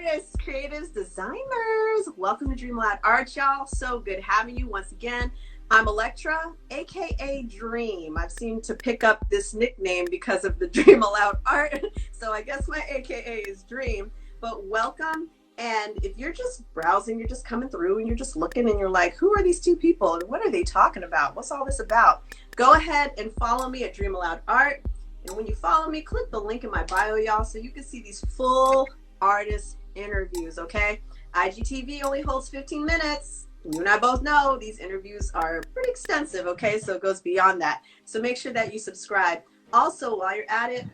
artists, creatives, designers. Welcome to DreamAloud Art, y'all. So good having you once again. I'm Electra, aka Dream. I've seemed to pick up this nickname because of the DreamAloud Art, so I guess my AKA is Dream. But welcome. And if you're just browsing, you're just coming through and you're just looking and you're like, who are these two people and what are they talking about? What's all this about? Go ahead and follow me at DreamAloud Art. And when you follow me, click the link in my bio, y'all, so you can see these full artist interviews, okay? IGTV only holds 15 minutes. You and I both know these interviews are pretty extensive, okay? So it goes beyond that. So make sure that you subscribe. Also, while you're at it,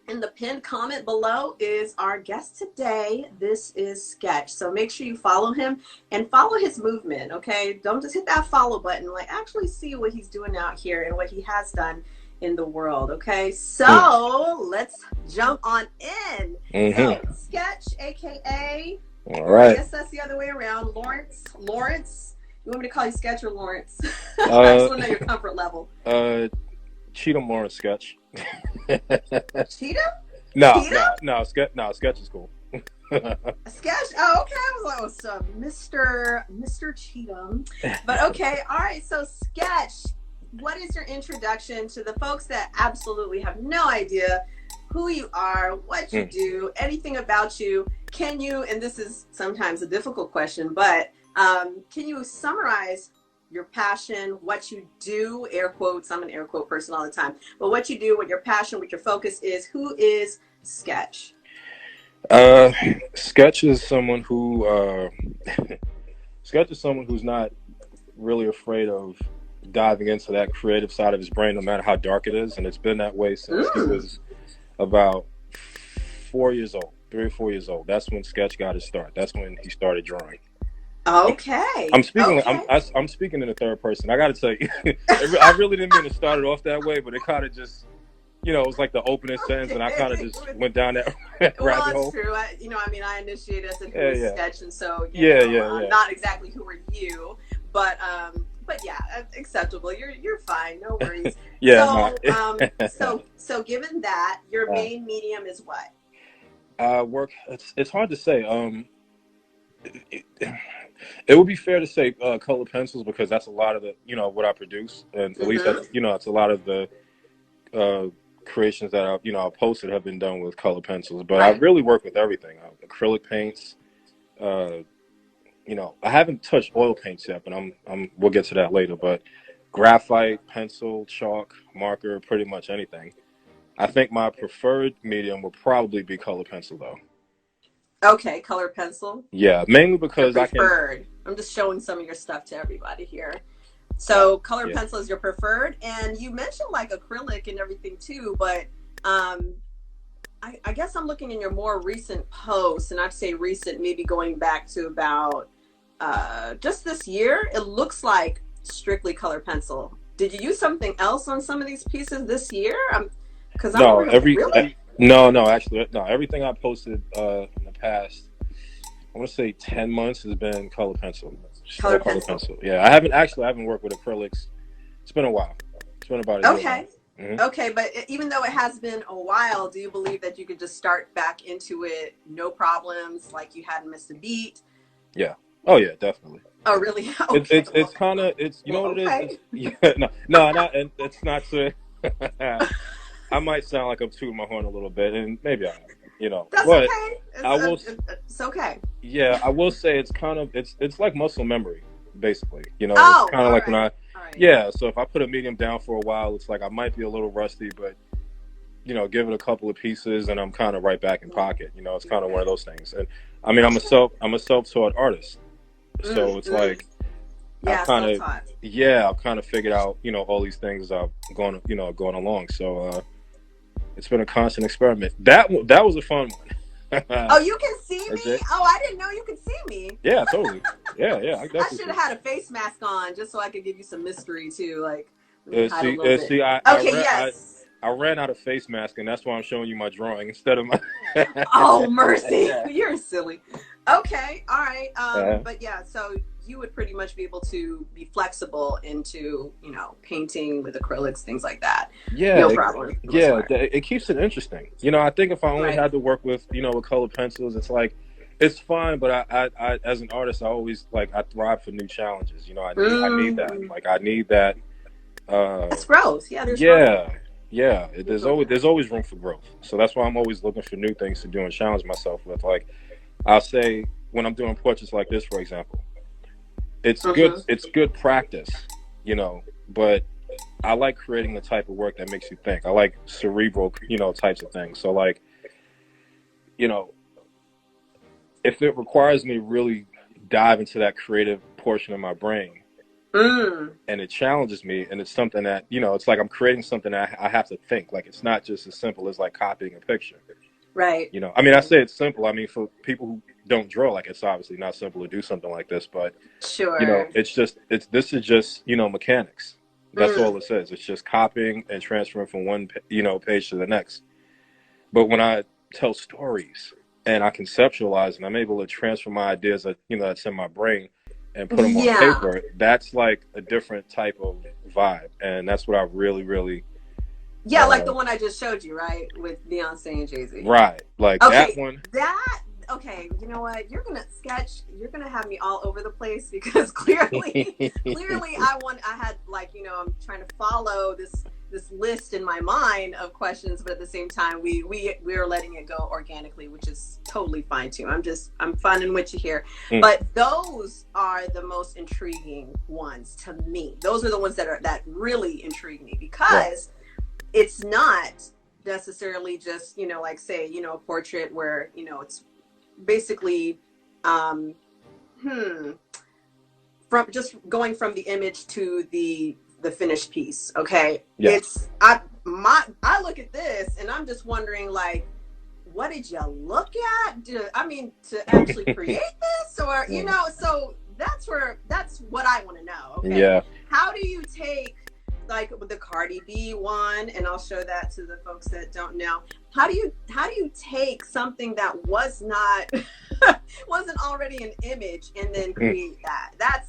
in the pinned comment below is our guest today. This is Sketch. So make sure you follow him and follow his movement, okay? Don't just hit that follow button. Like, actually see what he's doing out here and what he has done in the world, okay? So let's jump on in. So Sketch, aka, all right. I guess that's the other way around. Lawrence, you want me to call you Sketch or Lawrence? I just want to know your comfort level. Cheatham Lawrence Sketch. Cheatham? No, Sketch is cool. Sketch? Oh, okay. I was like, oh, so Mr. Cheatham. But okay, all right. So Sketch, what is your introduction to the folks that absolutely have no idea who you are, what you do, anything about you? Can you, and this is sometimes a difficult question, but can you summarize your passion, what you do, air quotes, I'm an air quote person all the time, but what you do, what your passion, what your focus is? Who is Sketch? Sketch is someone who who's not really afraid of diving into that creative side of his brain, no matter how dark it is, and it's been that way since he was about 3 or 4 years old. That's when Sketch got his start. That's when he started drawing. Okay. I'm speaking. Okay. I'm speaking in the third person. I got to tell you, I really didn't mean to start it off that way, but it kind of just, it was like the opening sentence, and I kind of just went down that rabbit hole. Well, it's true. I initiated as a Sketch, and so not exactly who are you, but yeah, acceptable. You're fine. No worries. So given that, your main medium is what? Work. It's hard to say. It would be fair to say colored pencils, because that's a lot of the what I produce, and at least that's, it's a lot of the creations that I've posted have been done with colored pencils. But I really work with everything. Acrylic paints. I haven't touched oil paints yet, but we'll get to that later. But graphite, pencil, chalk, marker, pretty much anything. I think my preferred medium would probably be color pencil, though. Okay, color pencil. Yeah, mainly because I'm just showing some of your stuff to everybody here. So color pencil is your preferred, and you mentioned like acrylic and everything too, but I guess I'm looking in your more recent posts, and I'd say recent, maybe going back to about just this year. It looks like strictly color pencil. Did you use something else on some of these pieces this year? Everything I posted in the past, I want to say 10 months, has been color pencil. Color pencil. Yeah, I haven't worked with acrylics. It's been a while. It's been about a year. Okay, but even though it has been a while, do you believe that you could just start back into it, no problems, like you hadn't missed a beat? Yeah. Oh yeah, definitely. Oh really? Okay. It's kind of what it is. And it's not to. I might sound like I'm tooting my horn a little bit, and maybe I am, That's but okay. It's okay. Yeah, I will say it's like muscle memory, basically. It's kind of like when so if I put a medium down for a while, it's like I might be a little rusty, but give it a couple of pieces and I'm kind of right back in pocket. It's kind of one of those things. And I mean, I'm a self-taught artist, so it's like I've kind of figured out all these things I've going along. So it's been a constant experiment. That was a fun one. Oh, you can see me? Oh, I didn't know you could see me. Yeah, totally. Yeah. I should have had a face mask on just so I could give you some mystery too. Like, I ran out of face mask, and that's why I'm showing you my drawing instead of my. Oh mercy, you're silly. Okay, all right. But yeah, so you would pretty much be able to be flexible into, painting with acrylics, things like that. Yeah. No problem. It keeps it interesting. I think if I only had to work with, with colored pencils, it's like It's fine, but I as an artist, I always like I thrive for new challenges. You know, I need that. Like I need that. That's growth. Yeah, there's growth. Yeah, yeah. There's always room for growth. So that's why I'm always looking for new things to do and challenge myself with. Like I'll say when I'm doing portraits like this, for example, it's good. It's good practice, you know. But I like creating the type of work that makes you think. I like cerebral, types of things. So like, you know, if it requires me to really dive into that creative portion of my brain, and it challenges me, and it's something that it's like I'm creating something that I have to think. Like it's not just as simple as like copying a picture. Right. I mean, I say it's simple. I mean, for people who don't draw, like it's obviously not simple to do something like this. But sure, this is just mechanics. That's all it says. It's just copying and transferring from one page to the next. But when I tell stories and I conceptualize and I'm able to transfer my ideas that's in my brain and put them on paper, that's like a different type of vibe, and that's what I really, really. Yeah, like the one I just showed you, right, with Beyonce and Jay-Z. Right, like that one. Okay, you know what? You're gonna have me all over the place because clearly, I had like I'm trying to follow this list in my mind of questions, but at the same time, we're letting it go organically, which is totally fine too. I'm finding with you here, but those are the most intriguing ones to me. Those are the ones that really intrigue me because it's not necessarily just like say a portrait where it's basically from just going from the image to the finished piece. Okay. Yeah. I look at this and I'm just wondering, like, what did you look at? To actually create this, or so that's what I want to know. Okay. Yeah. How do you take like with the Cardi B one, and I'll show that to the folks that don't know. How do you take something that wasn't already an image and then create that?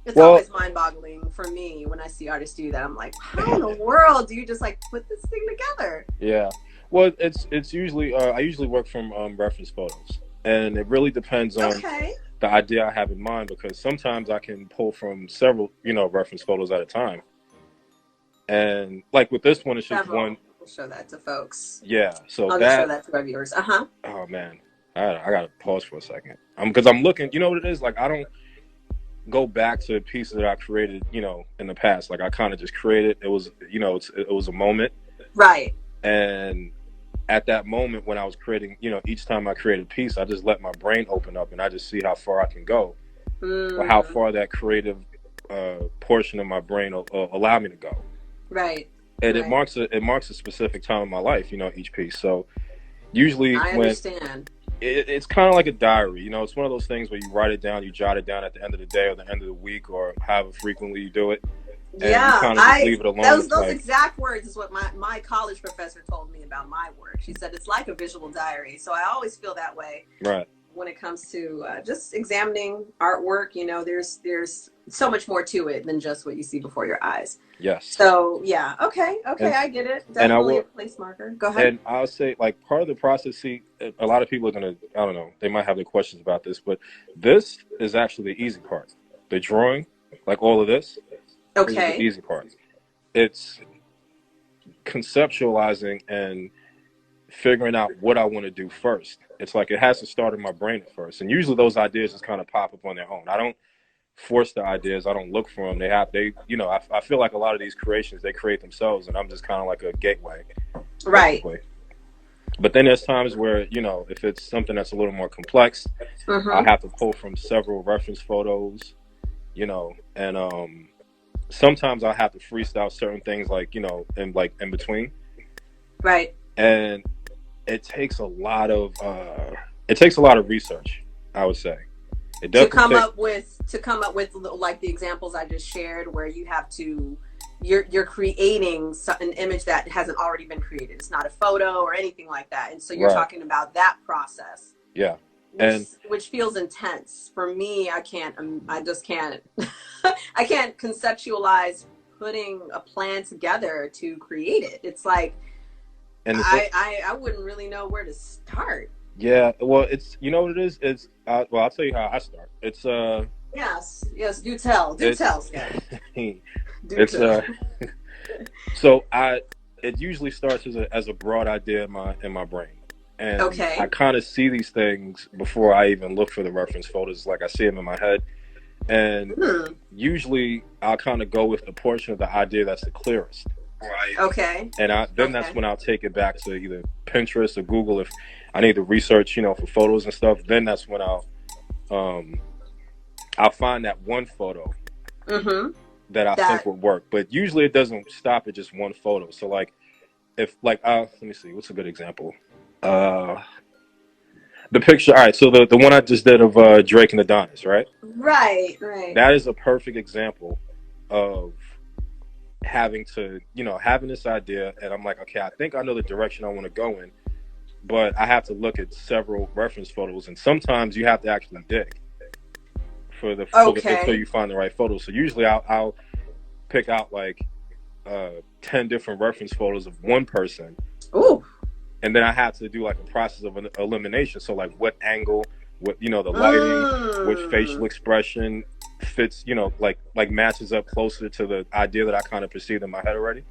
It's always mind-boggling for me when I see artists do that. I'm like, how in the world do you just like put this thing together? Yeah. Well, it's usually I usually work from reference photos, and it really depends on the idea I have in mind, because sometimes I can pull from several reference photos at a time. And like with this one, it's just one. We'll show that to folks. Yeah. So I'll show that to our viewers. Oh man, I gotta pause for a second. Because I'm looking. You know what it is? Like I don't go back to pieces that I created, in the past. Like I kind of just created. It was, it was a moment. Right. And at that moment when I was creating, each time I create a piece, I just let my brain open up and I just see how far I can go, or how far that creative portion of my brain will allow me to go. Right. And it marks a specific time in my life, each piece. So usually I understand. It's kind of like a diary, it's one of those things where you write it down, you jot it down at the end of the day or the end of the week or however frequently you do it. And you kind of just leave it alone. Those exact words is what my college professor told me about my work. She said it's like a visual diary. So I always feel that way. Right. When it comes to just examining artwork, there's so much more to it than just what you see before your eyes. Yes. So yeah, okay, I get it. Definitely a place marker. Go ahead. And I'll say, like, part of the process. See, a lot of people are gonna, I don't know, they might have their questions about this, but this is actually the easy part. The drawing, like all of this, is the easy part. It's conceptualizing and figuring out what I want to do first. It's like it has to start in my brain at first, and usually those ideas just kind of pop up on their own. I don't force the ideas. I don't look for them. I feel like a lot of these creations, they create themselves, and I'm just kind of like a gateway. Right. Basically. But then there's times where, if it's something that's a little more complex, I have to pull from several reference photos, and sometimes I have to freestyle certain things, like, in between. Right. And it takes a lot of research, I would say. To come up with like the examples I just shared, where you have to, you're creating an image that hasn't already been created. It's not a photo or anything like that, and so you're talking about that process. Yeah, which feels intense for me. I just can't. I can't conceptualize putting a plan together to create it. It's like, I wouldn't really know where to start. Yeah, well, it's you know what it is. It's well, I'll tell you how I start. It's yes, do tell, Scott. Do it's tell. so it usually starts as a broad idea in my brain, and I Okay. kind of see these things before I even look for the reference photos. Like I see them in my head, and Hmm. usually I'll kind of go with the portion of the idea that's the clearest. Right. Okay. And then that's Okay. when I'll take it back to either Pinterest or Google if I need to research, for photos and stuff. Then that's when um I'll find that one photo Mm-hmm. that I think That would work. But usually it doesn't stop at just one photo. So like if like let me see, what's a good example? Uh the picture, all right, so the one I just did of Drake and Adonis, right? right. That is a perfect example of having this idea, and I'm like, okay, I think I know the direction I want to go in, but I have to look at several reference photos, and sometimes you have to actually dig until Okay. you find the right photo. So usually I'll pick out like 10 different reference photos of one person, Ooh. and then I have to do like a process of an elimination. So like what angle, what the lighting, which facial Mm. expression fits, like matches up closer to the idea that I kind of perceived in my head already.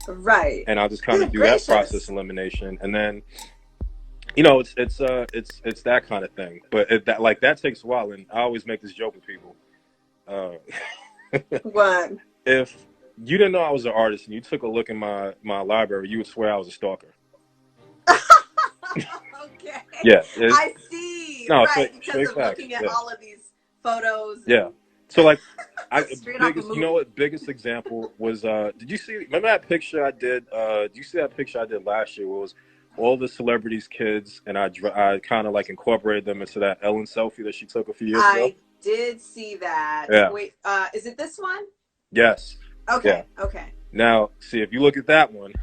Right. And I'll just kind of Good do that process gracious. elimination, and then it's that kind of thing. But that takes a while, and I always make this joke with people. Uh, What? if you didn't know I was an artist and you took a look in my library, you would swear I was a stalker. Okay. Yeah, I see. no, Right, because straight of facts. looking at Yeah, all of these photos yeah. and So like, straight off a biggest, movie. biggest example was did you see? Remember that picture I did? Did you see that picture I did last year? Where it was all the celebrities' kids, and I kind of like incorporated them into that Ellen selfie that she took a few years ago. I did see that. Yeah. Wait, is it this one? Yes. Yeah. Okay, okay. Now, see if you look at that one.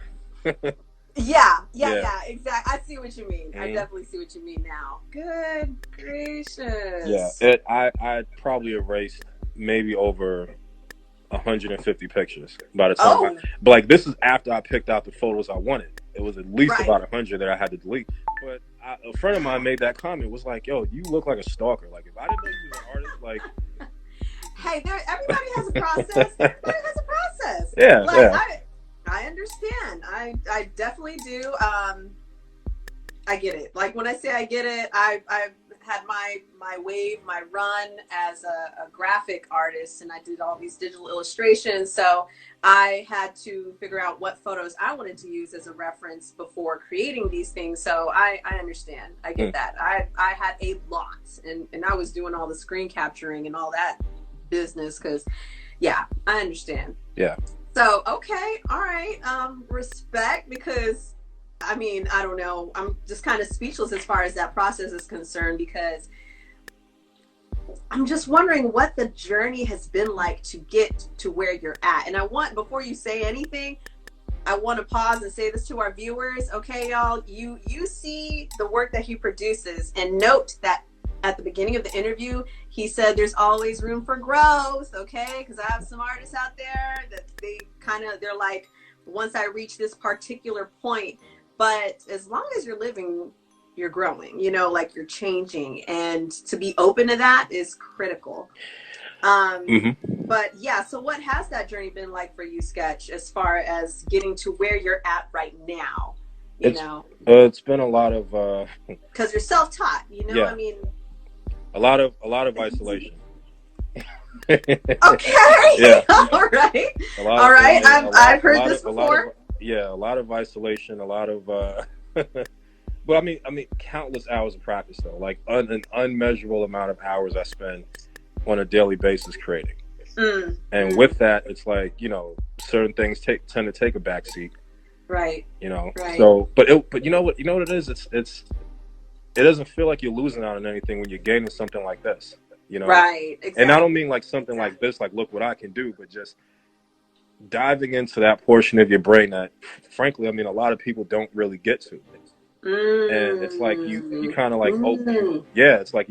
Yeah. Yeah, exactly. I see what you mean. I Mhm. definitely see what you mean now. Good Yeah. gracious. I probably erased maybe over 150 pictures by the time Oh, but like this is after I picked out the photos I wanted. It was at least right. about 100 that I had to delete. But a friend of mine made that comment, was like, "Yo, you look like a stalker. Like if I didn't know you was an artist, like." Hey, everybody has a process. Everybody has a process. Yeah, Like yeah. I understand. I definitely do. I get it. Like when I say I get it, I've had my wave, my run as a graphic artist, and I did all these digital illustrations. So I had to figure out what photos I wanted to use as a reference before creating these things. So I understand. I get Mm. that. I had a lot, and I was doing all the screen capturing and all that business because, yeah, I understand. Yeah. So okay, all right, respect because I mean, I don't know. I'm just kind of speechless as far as that process is concerned because I'm just wondering what the journey has been like to get to where you're at. And I want, before you say anything, I want to pause and say this to our viewers. Okay, y'all, you see the work that he produces, and note that at the beginning of the interview, he said there's always room for growth. Okay, because I have some artists out there that they're like, once I reach this particular point, but as long as you're living, you're growing. Like you're changing, and to be open to that is critical. Um, Hmm. but yeah, so what has that journey been like for you, Sketch, as far as getting to where you're at right now? You It's know, it's been a lot of because you're self-taught. I yeah, mean, a lot of isolation. okay, Yeah. all right, A lot all of, I right. mean, I've heard this a lot of, before. yeah, a lot of isolation, a lot of, but I mean, countless hours of practice though, like an unmeasurable amount of hours I spend on a daily basis creating. Mm, And mm, with that, it's like, certain things tend to take a backseat, right, right, So, but you know what it is? It doesn't feel like you're losing out on anything when you're gaining something like this, you know. right. And I don't Exactly, mean like something like exactly. this, like look what I can do, but just diving into that portion of your brain that frankly, I mean, a lot of people don't really get to. And it's like you Mm, kind of like, oh, mm. yeah, it's like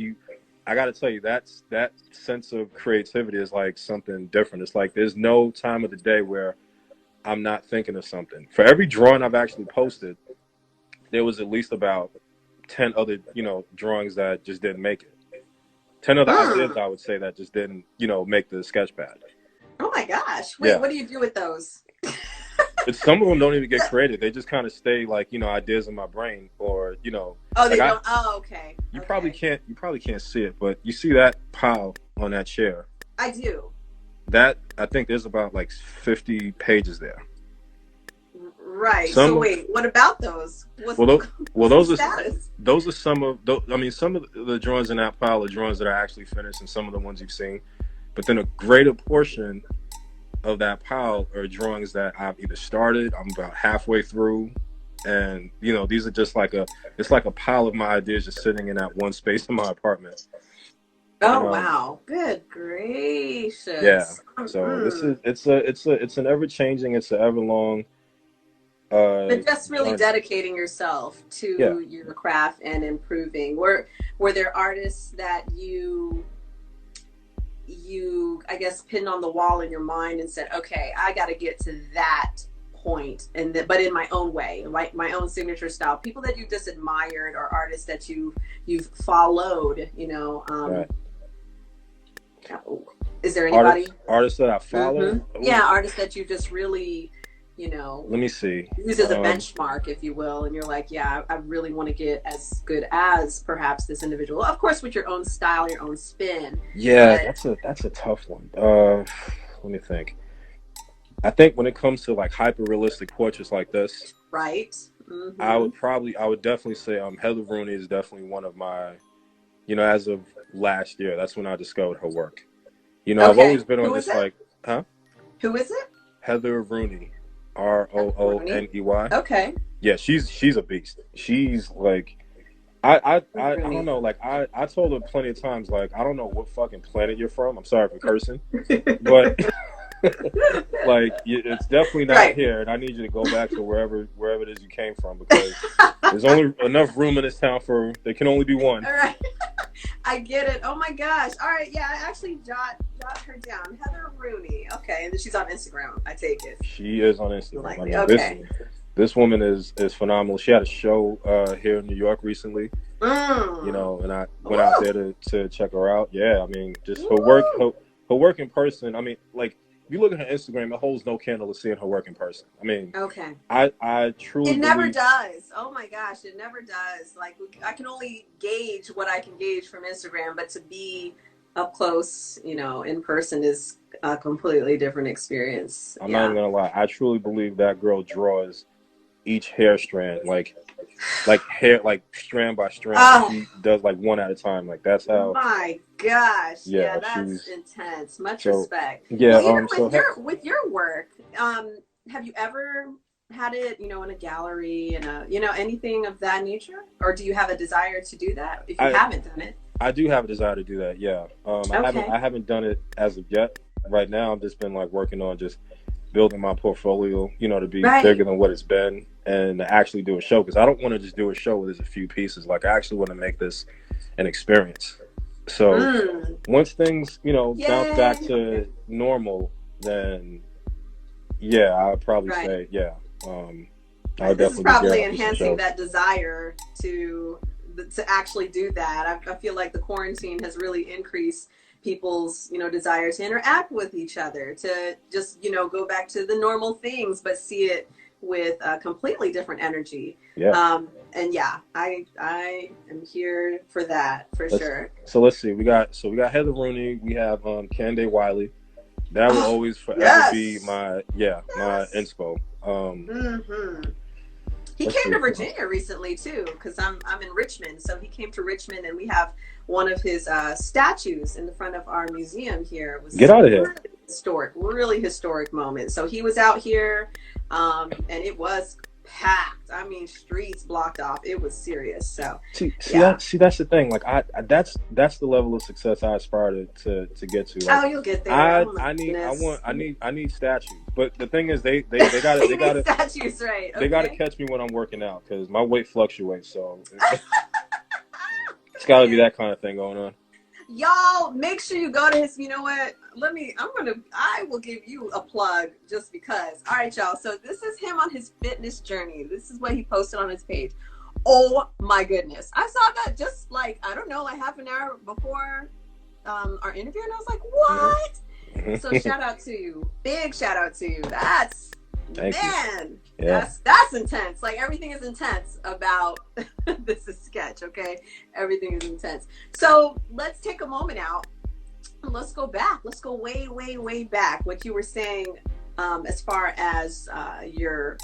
I got to tell you, that sense of creativity is like something different. It's like there's no time of the day where I'm not thinking of something. For every drawing I've actually posted, there was at least about 10 other, drawings that just didn't make it. 10 other ideas, I would say, that just didn't, make the sketch pad. Oh my gosh. Wait, what do you do with those? Some of them don't even get created. They just kind of stay like, ideas in my brain, or, Oh, they don't. Okay. You probably can't see it, but you see that pile on that chair. I do. That, I think there's about like 50 pages there. Right. So wait, what about those? Those are some of some of the drawings in that pile are drawings that are actually finished, and some of the ones you've seen. But then a greater portion of that pile are drawings that I've either started, I'm about halfway through, and these are just it's like a pile of my ideas just sitting in that one space in my apartment. Oh wow! Good gracious! Yeah. So it's an ever changing, it's an ever long. But just really dedicating yourself to your craft and improving. Were there artists that you I guess pinned on the wall in your mind and said, okay, I got to get to that point, but in my own way, like my own signature style? People that you just admired, or artists that you've followed, Right. Is there anybody? Artists that I follow? Mm-hmm. Yeah, artists that you just really, let me see, use as a benchmark, if you will, and you're like, yeah, I really want to get as good as perhaps this individual, of course, with your own style, your own spin. Yeah, that's a tough one. Let me think. I think when it comes to like hyper realistic portraits like this, right? Mm-hmm. I would definitely say Heather Rooney is definitely one of my, as of last year, that's when I discovered her work. Okay. I've always been on this like, huh? Who is it? Heather Rooney. Rooney. Okay. Yeah, she's a beast. She's like, I don't know. Like I told her plenty of times, like, I don't know what fucking planet you're from. I'm sorry for cursing, but like it's definitely not here, and I need you to go back to wherever it is you came from, because there's only enough room in this town for there can only be one. All right. I get it. Oh my gosh. All right. Yeah, I actually jot her down. Heather Rooney. Okay. And she's on Instagram, I take it. She is on Instagram. Okay. This woman is phenomenal. She had a show here in New York recently. And I went out there to check her out. Yeah, I mean, just her work in person. I mean, like, if you look at her Instagram, it holds no candle to seeing her work in person. I mean, okay. I truly it never does. Oh my gosh, it never does. Like, I can only gauge what I can gauge from Instagram, but to be up close, in person is a completely different experience. I'm not even gonna lie. I truly believe that girl draws each hair strand, like hair, like strand by strand. She does like one at a time. Like, that's how. My gosh. Yeah, that's intense. Much respect. Yeah. Well, with your work, have you ever had it, in a gallery and anything of that nature, or do you have a desire to do that if you haven't done it? I do have a desire to do that. Yeah. I haven't done it as of yet. Right now, I've just been like working on just building my portfolio, to be bigger than what it's been, and to actually do a show, because I don't want to just do a show where there's a few pieces. Like, I actually want to make this an experience. So once things, bounce back to normal, then I'd probably say, this is probably enhancing that desire to actually do that. I feel like the quarantine has really increased people's, desire to interact with each other, to just, go back to the normal things, but see it with a completely different energy. Yeah. And I am here for that, sure. So let's see. We got Heather Rooney. We have Kande Wiley. That will always forever be my inspo. He came to Virginia recently too, because I'm in Richmond. So he came to Richmond, and we have one of his statues in the front of our museum here. It was Get out of here! Really historic moment. So he was out here, and it was packed. I mean, streets blocked off. It was serious. So that's the thing. Like, that's the level of success I aspire to get to. Like, you'll get there. I need statues. But the thing is, they got statues, right? Okay. They got to catch me when I'm working out, because my weight fluctuates. So it's got to be that kind of thing going on. Y'all, make sure you go to his, you know what? I will give you a plug just because. All right, y'all. So this is him on his fitness journey. This is what he posted on his page. Oh my goodness. I saw that just like, I don't know, like half an hour before our interview, and I was like, what? Mm-hmm. So shout out to you. Big shout out to you. That's Thank man. You. Yeah. That's intense. Like everything is intense about this is sketch, okay? Everything is intense. So let's take a moment out. Let's go back. Let's go way, way, way back. What you were saying as far as your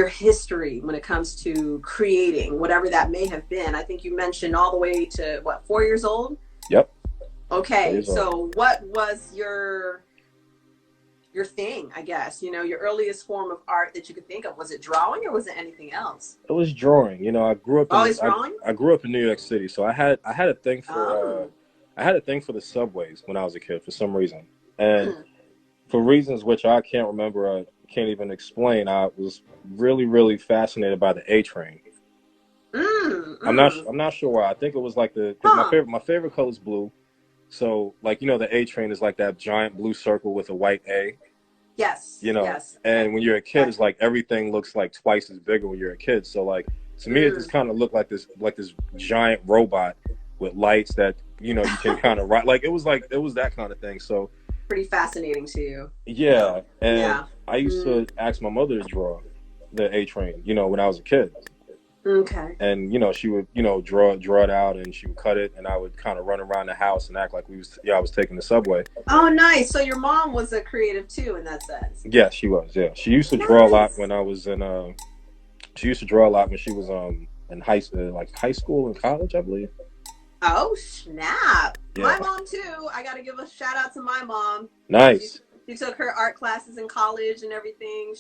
history when it comes to creating, whatever that may have been. I think you mentioned all the way to what, 4 years old? Yep. Okay, so what was your thing, I guess, you know, your earliest form of art that you could think of? Was it drawing or was it anything else? It was drawing. You know, I grew up drawing? I grew up in New York City, so I had a thing for I had a thing for the subways when I was a kid for some reason. And for reasons which I can't remember, I can't even explain, I was really, really fascinated by the A train. I'm not sure why. I think it was like my favorite color is blue. So, like, you know, the A train is like that giant blue circle with a white A. Yes. You know, yes. And when you're a kid, it's like everything looks like twice as bigger when you're a kid. So, like, to me, it just kind of looked like this giant robot with lights that, you know, you can kind of ride. Like, it was that kind of thing. So, pretty fascinating to you. Yeah. And I used to ask my mother to draw the A train, you know, when I was a kid. Okay. And, you know, she would, you know, draw it out and she would cut it and I would kind of run around the house and act like I was taking the subway. Oh, nice. So your mom was a creative too in that sense. Yeah, she was. Yeah. She used to draw a lot when I was in, she used to draw a lot when she was in high school and college, I believe. Oh, snap. Yeah. My mom too. I got to give a shout out to my mom. Nice. She took her art classes in college and everything.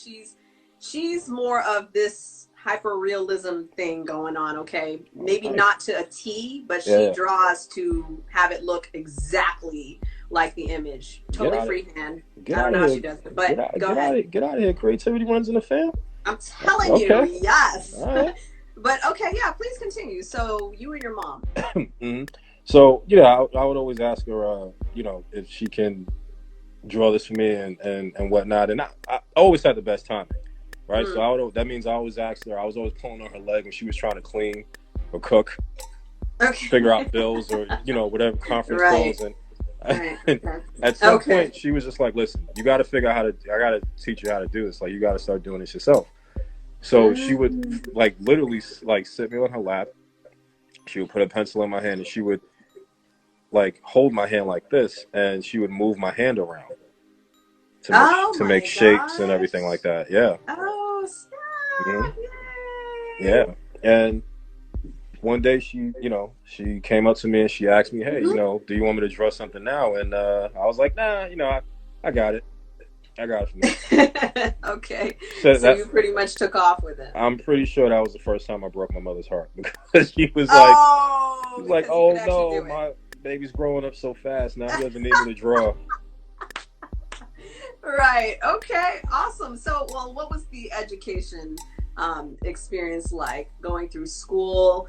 She's more of this hyper realism thing going on. Okay, maybe not to a T, but she draws to have it look exactly like the image. Totally freehand. I don't know how she does it, but go ahead. Get out of here. Creativity runs in the fam. I'm telling you, yes. All right. But okay, yeah, please continue. So you and your mom. Mm-hmm. So yeah, I would always ask her, you know, if she can draw this for me and whatnot, and I always had the best time. Right, so that means I always asked her. I was always pulling on her leg when she was trying to clean or cook, figure out bills or, you know, whatever, conference calls. And at some point, she was just like, "Listen, you got to figure out I got to teach you how to do this. Like, you got to start doing this yourself." So she would like literally like sit me on her lap. She would put a pencil in my hand and she would like hold my hand like this, and she would move my hand around to make shapes and everything like that. Yeah. Oh, snap. Yeah. And one day she came up to me and she asked me, "Hey, you know, do you want me to draw something now?" And I was like, "Nah, you know, I got it. I got it for me." Okay. So you pretty much took off with it. I'm pretty sure that was the first time I broke my mother's heart because she was like, "Oh no, my baby's growing up so fast now. He doesn't need me to draw." Right. Okay. Awesome. So, well, what was the education experience like going through school?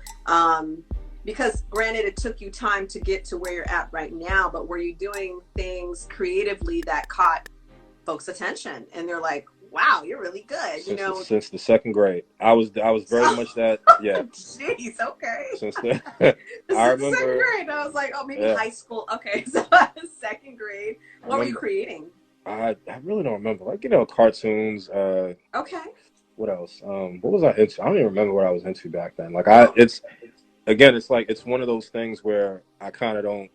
Because granted, it took you time to get to where you're at right now, but were you doing things creatively that caught folks' attention and they're like, "Wow, you're really good." Since the second grade, I was very much that. Yeah. Jeez. Okay. Since I remember second grade, I was like, "Oh, maybe high school." Okay, so second grade. What were you creating? I really don't remember. Like, you know, cartoons. Okay. What else? What was I into? I don't even remember what I was into back then. Like, it's one of those things where I kind of don't.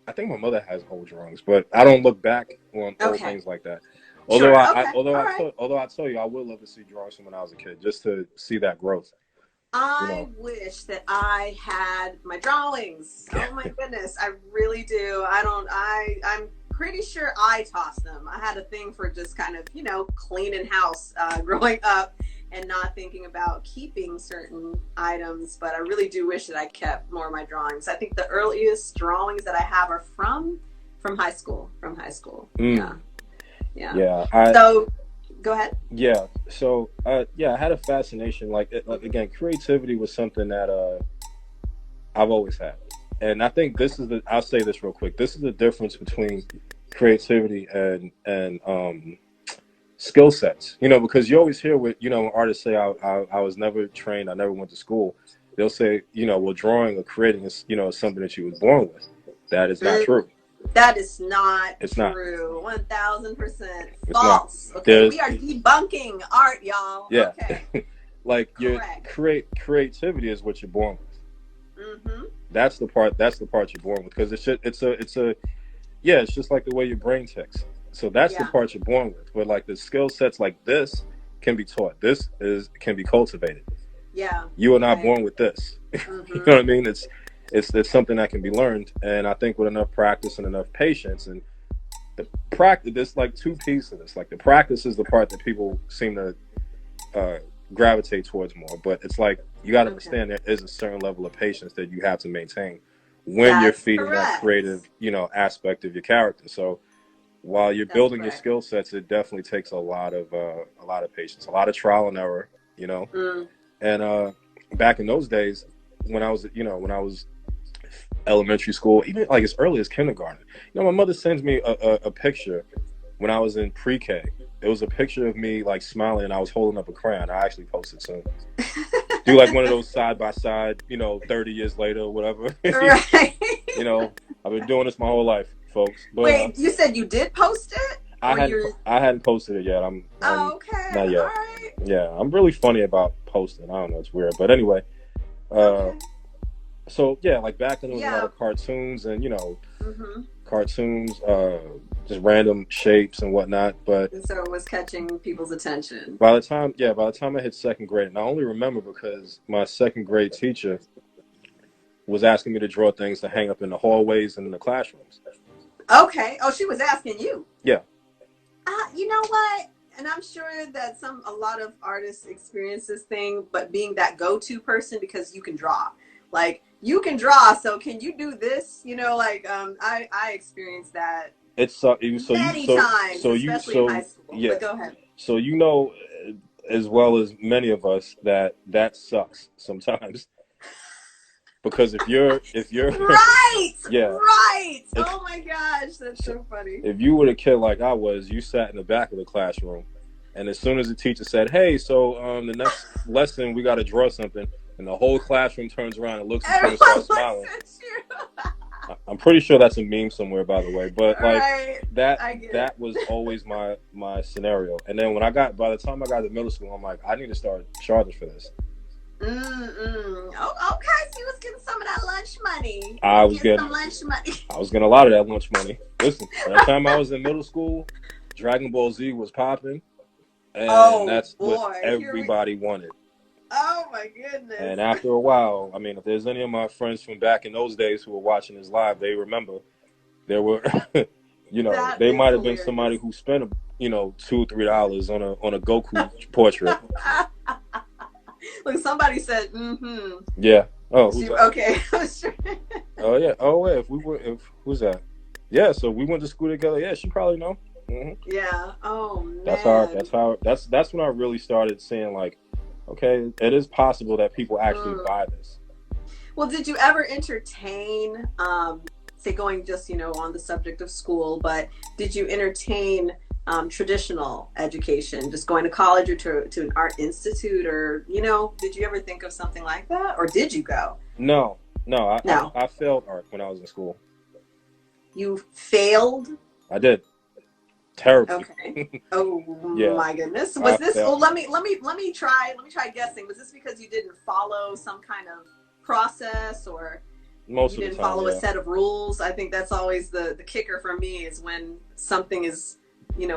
I think my mother has old drawings, but I don't look back on old things like that. Although I tell you, I would love to see drawings from when I was a kid, just to see that growth. I wish that I had my drawings. Oh my goodness, I really do. I'm pretty sure I tossed them. I had a thing for just kind of, you know, cleaning house growing up and not thinking about keeping certain items. But I really do wish that I kept more of my drawings. I think the earliest drawings that I have are from high school. Yeah. So go ahead. Yeah. So I had a fascination. Like again, creativity was something that I've always had. And I think I'll say this real quick. This is the difference between creativity and skill sets, because you always hear what, artists say, I was never trained, I never went to school. They'll say, well, drawing or creating is, something that you was born with. That is not true. That is not it's true. 1000% false. Okay, we are debunking art, y'all. Yeah. Okay. Like your creativity is what you're born with. That's the part you're born with, because it's just like the way your brain ticks. So that's the part you're born with. But like the skill sets like this can be taught. This can be cultivated. Yeah. You are not born with this. You know what I mean? It's something that can be learned. And I think with enough practice and enough patience, and the practice, there's like two pieces of this. Like the practice is the part that people seem to gravitate towards more. But it's like, you got to understand there is a certain level of patience that you have to maintain when you're feeding that creative, aspect of your character. So while you're building your skill sets, it definitely takes a lot of patience, a lot of trial and error, And back in those days, when I was elementary school, even like as early as kindergarten, my mother sends me a picture when I was in pre-K. It was a picture of me like smiling, and I was holding up a crayon. I actually posted soon. Do like one of those side by side, 30 years later or whatever. Right. I've been doing this my whole life, folks. But, wait, you said you did post it? I hadn't posted it yet. I'm okay. Not yet. All right. Yeah, I'm really funny about posting. I don't know, it's weird, but anyway. So yeah, like back then there was a lot of cartoons and cartoons, just random shapes and whatnot. But so it was catching people's attention. By the time I hit second grade, and I only remember because my second grade teacher was asking me to draw things to hang up in the hallways and in the classrooms. Okay. Oh, she was asking you. Yeah. You know what? And I'm sure that a lot of artists experience this thing, but being that go-to person because you can draw. Like, you can draw, so can you do this? I experienced that many times, especially in high school. Yeah. But go ahead. So as well as many of us, that sucks sometimes. Because if you're right, yeah, right. Oh my gosh, that's so funny. If you were a kid like I was, you sat in the back of the classroom, and as soon as the teacher said, "Hey, so the next lesson we got to draw something," and the whole classroom turns around and looks at you and starts smiling. I'm pretty sure that's a meme somewhere, by the way. But like that was always my scenario. And then by the time I got to middle school, I'm like, I need to start charging for this. Oh, okay. So you was getting some of that lunch money. I was getting some lunch money. I was getting a lot of that lunch money. Listen, by the time I was in middle school, Dragon Ball Z was popping, and that's what everybody wanted. Oh my goodness! And after a while, I mean, if there's any of my friends from back in those days who were watching this live, they remember there were, they might have been somebody who spent, $2-3 on a Goku portrait. Look, somebody said, Yeah. Oh, who's that? Okay. Oh yeah. Oh wait. Who's that? Yeah. So we went to school together. Yeah, she probably know. Yeah. Oh man. That's when I really started seeing like, okay, it is possible that people actually buy this. Well, did you ever entertain, say going just, on the subject of school, but did you entertain traditional education, just going to college or to an art institute, or, did you ever think of something like that? Or did you go? No. I failed art when I was in school. You failed? I did. Terribly. Okay. Oh my goodness. Was this? Well, let me try guessing. Was this because you didn't follow some kind of process, or you didn't follow a set of rules? I think that's always the kicker for me, is when something is,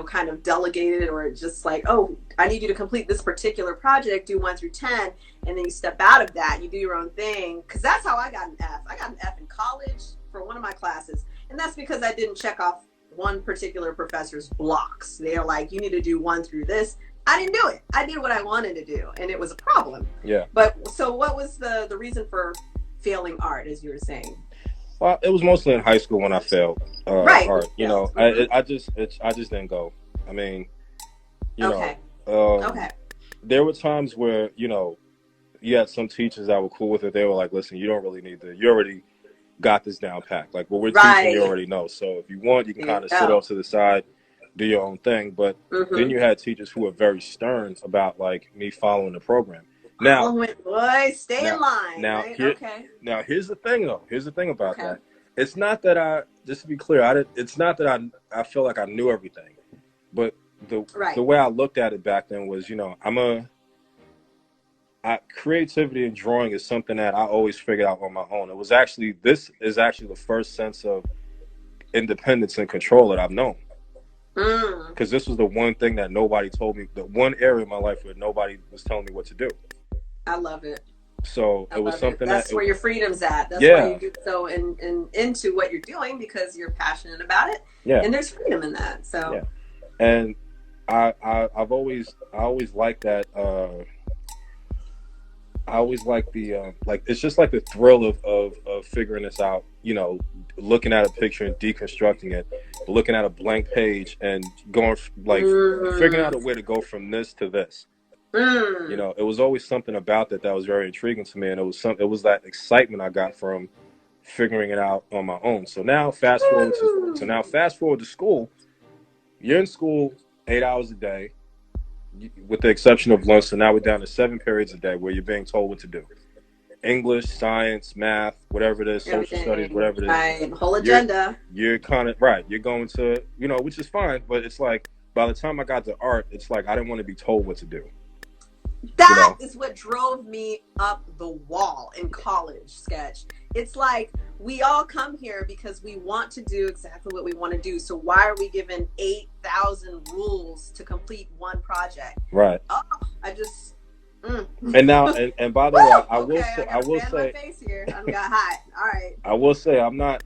kind of delegated, or just like, oh, I need you to complete this particular project, do 1 through 10, and then you step out of that, you do your own thing. Because that's how I got an F. I got an F in college for one of my classes, and that's because I didn't check off one particular professor's blocks. They're like, you need to do 1 through this. I didn't do it. I did what I wanted to do, and it was a problem. Yeah. But so what was the reason for failing art, as you were saying? Well, it was mostly in high school when I failed art. I just didn't go. I mean, okay. There were times where, you had some teachers that were cool with it. They were like, listen, you don't really need to, you already got this down packed. Like, what we're teaching, you already know. So if you want, you can kind of sit off to the side do your own thing. But then you had teachers who were very stern about like me following the program. Now, boy, stay in line. Now, right? Okay. Now, here's the thing, though. Here's the thing about that. It's not that just to be clear, it's not that I feel like I knew everything, but the way I looked at it back then was, creativity and drawing is something that I always figured out on my own. This is actually the first sense of independence and control that I've known. Because this was the one thing that nobody told me, the one area in my life where nobody was telling me what to do. I love it. So it was something that's where your freedom's at. That's why you get so into what you're doing, because you're passionate about it. Yeah. And there's freedom in that. So and I always liked that. I always like the it's just like the thrill of figuring this out, looking at a picture and deconstructing it, looking at a blank page and going figuring out a way to go from this to this. It was always something about that was very intriguing to me, and it was that excitement I got from figuring it out on my own. So now fast forward to school. You're in school 8 hours a day, with the exception of lunch. So now we're down to 7 periods a day where you're being told what to do: English, science, math, whatever it is, social studies, whatever it is. Right, whole agenda. You're kind of right. You're going to, which is fine, but it's like by the time I got to art, it's like I didn't want to be told what to do. That is what drove me up the wall in college, Sketch. It's like we all come here because we want to do exactly what we want to do. So why are we given 8,000 rules to complete one project? Right. Oh, I just. And now, and by the way, I will say, my face here. I got hot. All right. I will say I'm not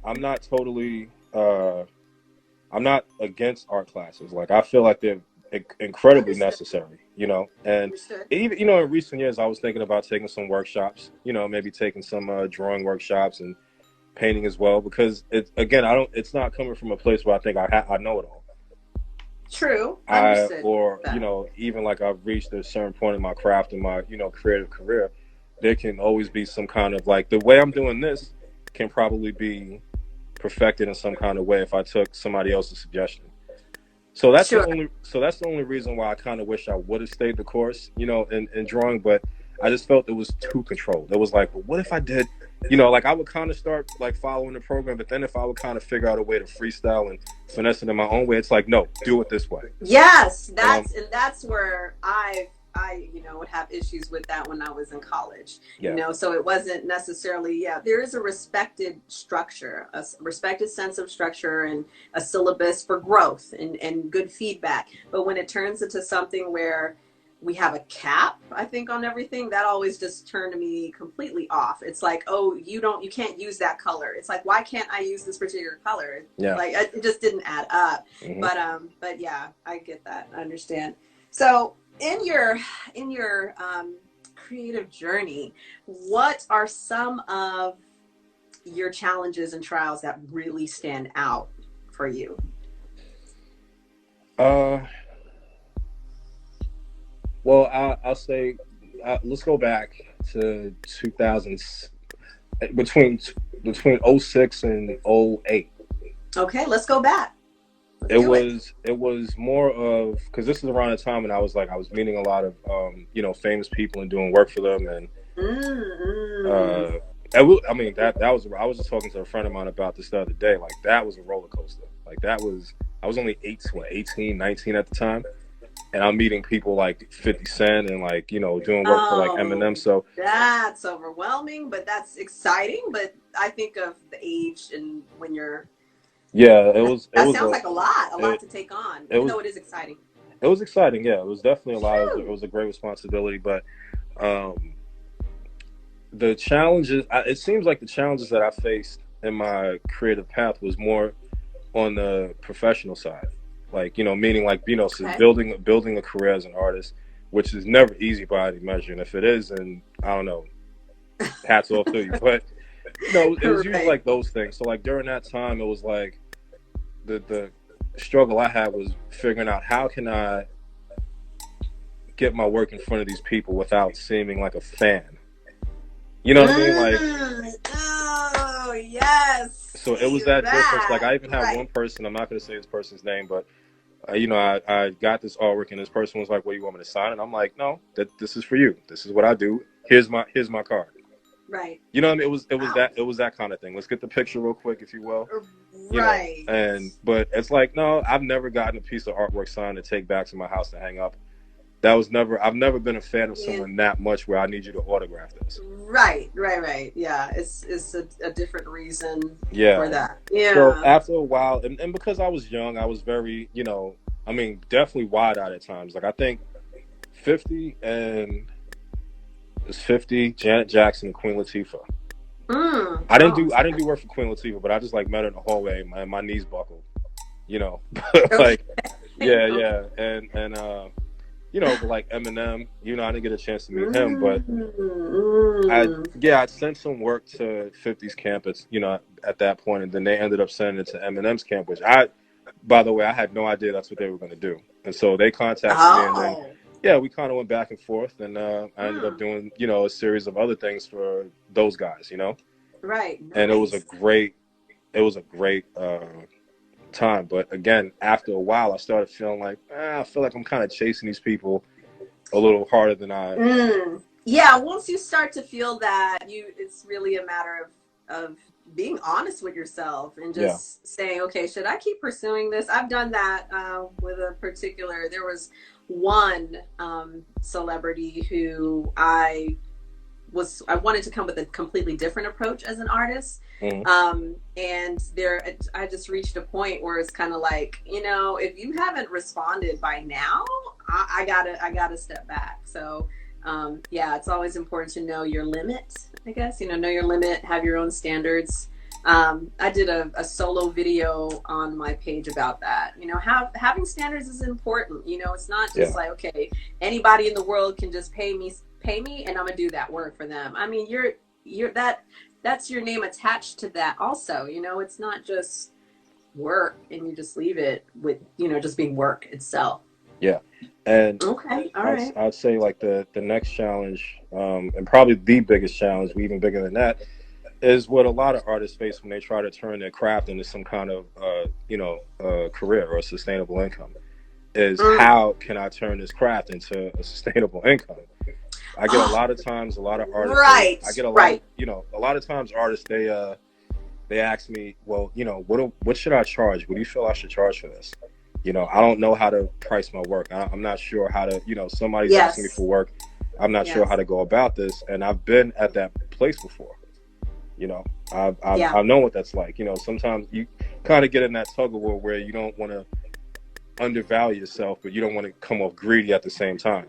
totally. I'm not against art classes. Like I feel like they're incredibly necessary, and even, in recent years, I was thinking about taking some workshops, maybe taking some drawing workshops and painting as well, because it's not coming from a place where I think I know it all. True. Even like I've reached a certain point in my craft and my, creative career, there can always be some kind of like the way I'm doing this can probably be perfected in some kind of way if I took somebody else's suggestion. So that's the only reason why I kind of wish I would have stayed the course, in drawing, but I just felt it was too controlled. It was like, well, what if I did, I would kind of start like following the program, but then if I would kind of figure out a way to freestyle and finesse it in my own way, it's like, no, do it this way. Yes, that's where I would have issues with that when I was in college. So it wasn't necessarily, there is a respected structure, a respected sense of structure and a syllabus for growth and good feedback. But when it turns into something where we have a cap, I think, on everything, that always just turned me completely off. It's like, oh, you can't use that color. It's like, why can't I use this particular color? Yeah. Like it just didn't add up. Mm-hmm. But yeah, I get that. I understand. So in your creative journey, what are some of your challenges and trials that really stand out for you? Well, I'll say, let's go back to 2000s, between 06 and 08. Okay, let's go back. It was more of, because this is around the time when I was meeting a lot of famous people and doing work for them, and I was just talking to a friend of mine about this the other day. Like that was a roller coaster. Like I was only 18, 19 at the time, and I'm meeting people like 50 Cent and doing work for like Eminem. So that's overwhelming, but that's exciting. But I think of the age and when you're. Yeah, it sounds like a lot to take on, even though it is exciting. It was exciting, yeah. It was definitely a lot. It was a great responsibility, but the challenges, it seems like the challenges that I faced in my creative path was more on the professional side. Meaning so building a career as an artist, which is never easy by any measure. And if it is, then I don't know, hats off to you. But, it was usually like those things. So during that time, it was like, the struggle I had was figuring out how can I get my work in front of these people without seeming like a fan. You know what I mean? Oh yes. So it was that difference. I even had one person, I'm not going to say this person's name, but I got this artwork, and this person was like, "What do you want me to sign?" And I'm like, "No, this is for you. This is what I do. Here's my card." Right. You know what I mean? It was that kind of thing. Let's get the picture real quick, if you will. Right. But it's like, no, I've never gotten a piece of artwork signed to take back to my house to hang up. I've never been a fan of someone that much where I need you to autograph this. Right. Yeah, it's a different reason for that. Yeah. So after a while, and because I was young, I was very, definitely wide-eyed at times. Like I think 50 and it's 50, Janet Jackson and Queen Latifah. I didn't do work for Queen Latifah, but I just like met her in the hallway. My knees buckled, like yeah, and but like Eminem, I didn't get a chance to meet him, but I sent some work to 50's camp at that point, and then they ended up sending it to Eminem's camp, which by the way, I had no idea that's what they were going to do, and so they contacted me, and then we kind of went back and forth, and I ended up doing a series of other things for those guys, Right. Nice. And it was a great time. But again, after a while, I started feeling like I feel like I'm kind of chasing these people a little harder than I. Yeah, once you start to feel that, it's really a matter of being honest with yourself and just saying, okay, should I keep pursuing this? I've done that with there was one celebrity who I wanted to come with a completely different approach as an artist. And I just reached a point where it's kind of like, if you haven't responded by now, I gotta step back. So it's always important to know your limit, I guess, know your limit, have your own standards. I did a solo video on my page about that. Having standards is important. It's not just like, okay, anybody in the world can just pay me and I'm gonna do that work for them. I mean, that's your name attached to that also. It's not just work and you just leave it with, just being work itself. Yeah. And okay, all right. I'd say like the next challenge, and probably the biggest challenge, even bigger than that, is what a lot of artists face when they try to turn their craft into some kind of career or a sustainable income. Is how can I turn this craft into a sustainable income? I get a lot of times, a lot of artists. Right. I get a lot. A lot of times artists they ask me, well, what should I charge? What do you feel I should charge for this? I don't know how to price my work. I'm not sure how to. Somebody's asking me for work. I'm not sure how to go about this, and I've been at that place before. I know what that's like. Sometimes you kind of get in that tug of war where you don't want to undervalue yourself, but you don't want to come off greedy at the same time.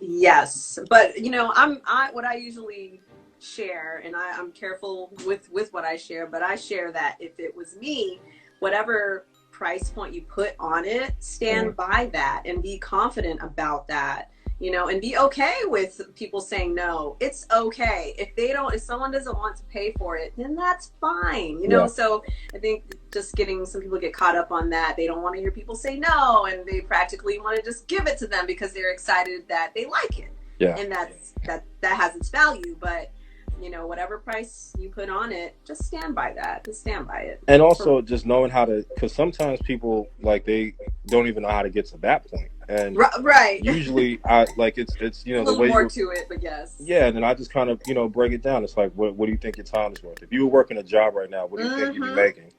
Yes, but what I usually share, and I'm careful with what I share, but I share that if it was me, whatever price point you put on it, stand by that and be confident about that. And be okay with people saying no. It's okay. If someone doesn't want to pay for it, then that's fine. So I think just some people get caught up on that. They don't want to hear people say no, and they practically want to just give it to them because they're excited that they like it. Yeah. And that has its value. But whatever price you put on it, just stand by that. Just stand by it. And also just knowing how to, because sometimes people they don't even know how to get to that point. And right. Usually it's a little the way more to it, but yes. Yeah, and then I just kind of break it down. It's like, what do you think your time is worth? If you were working a job right now, what do you think you'd be making?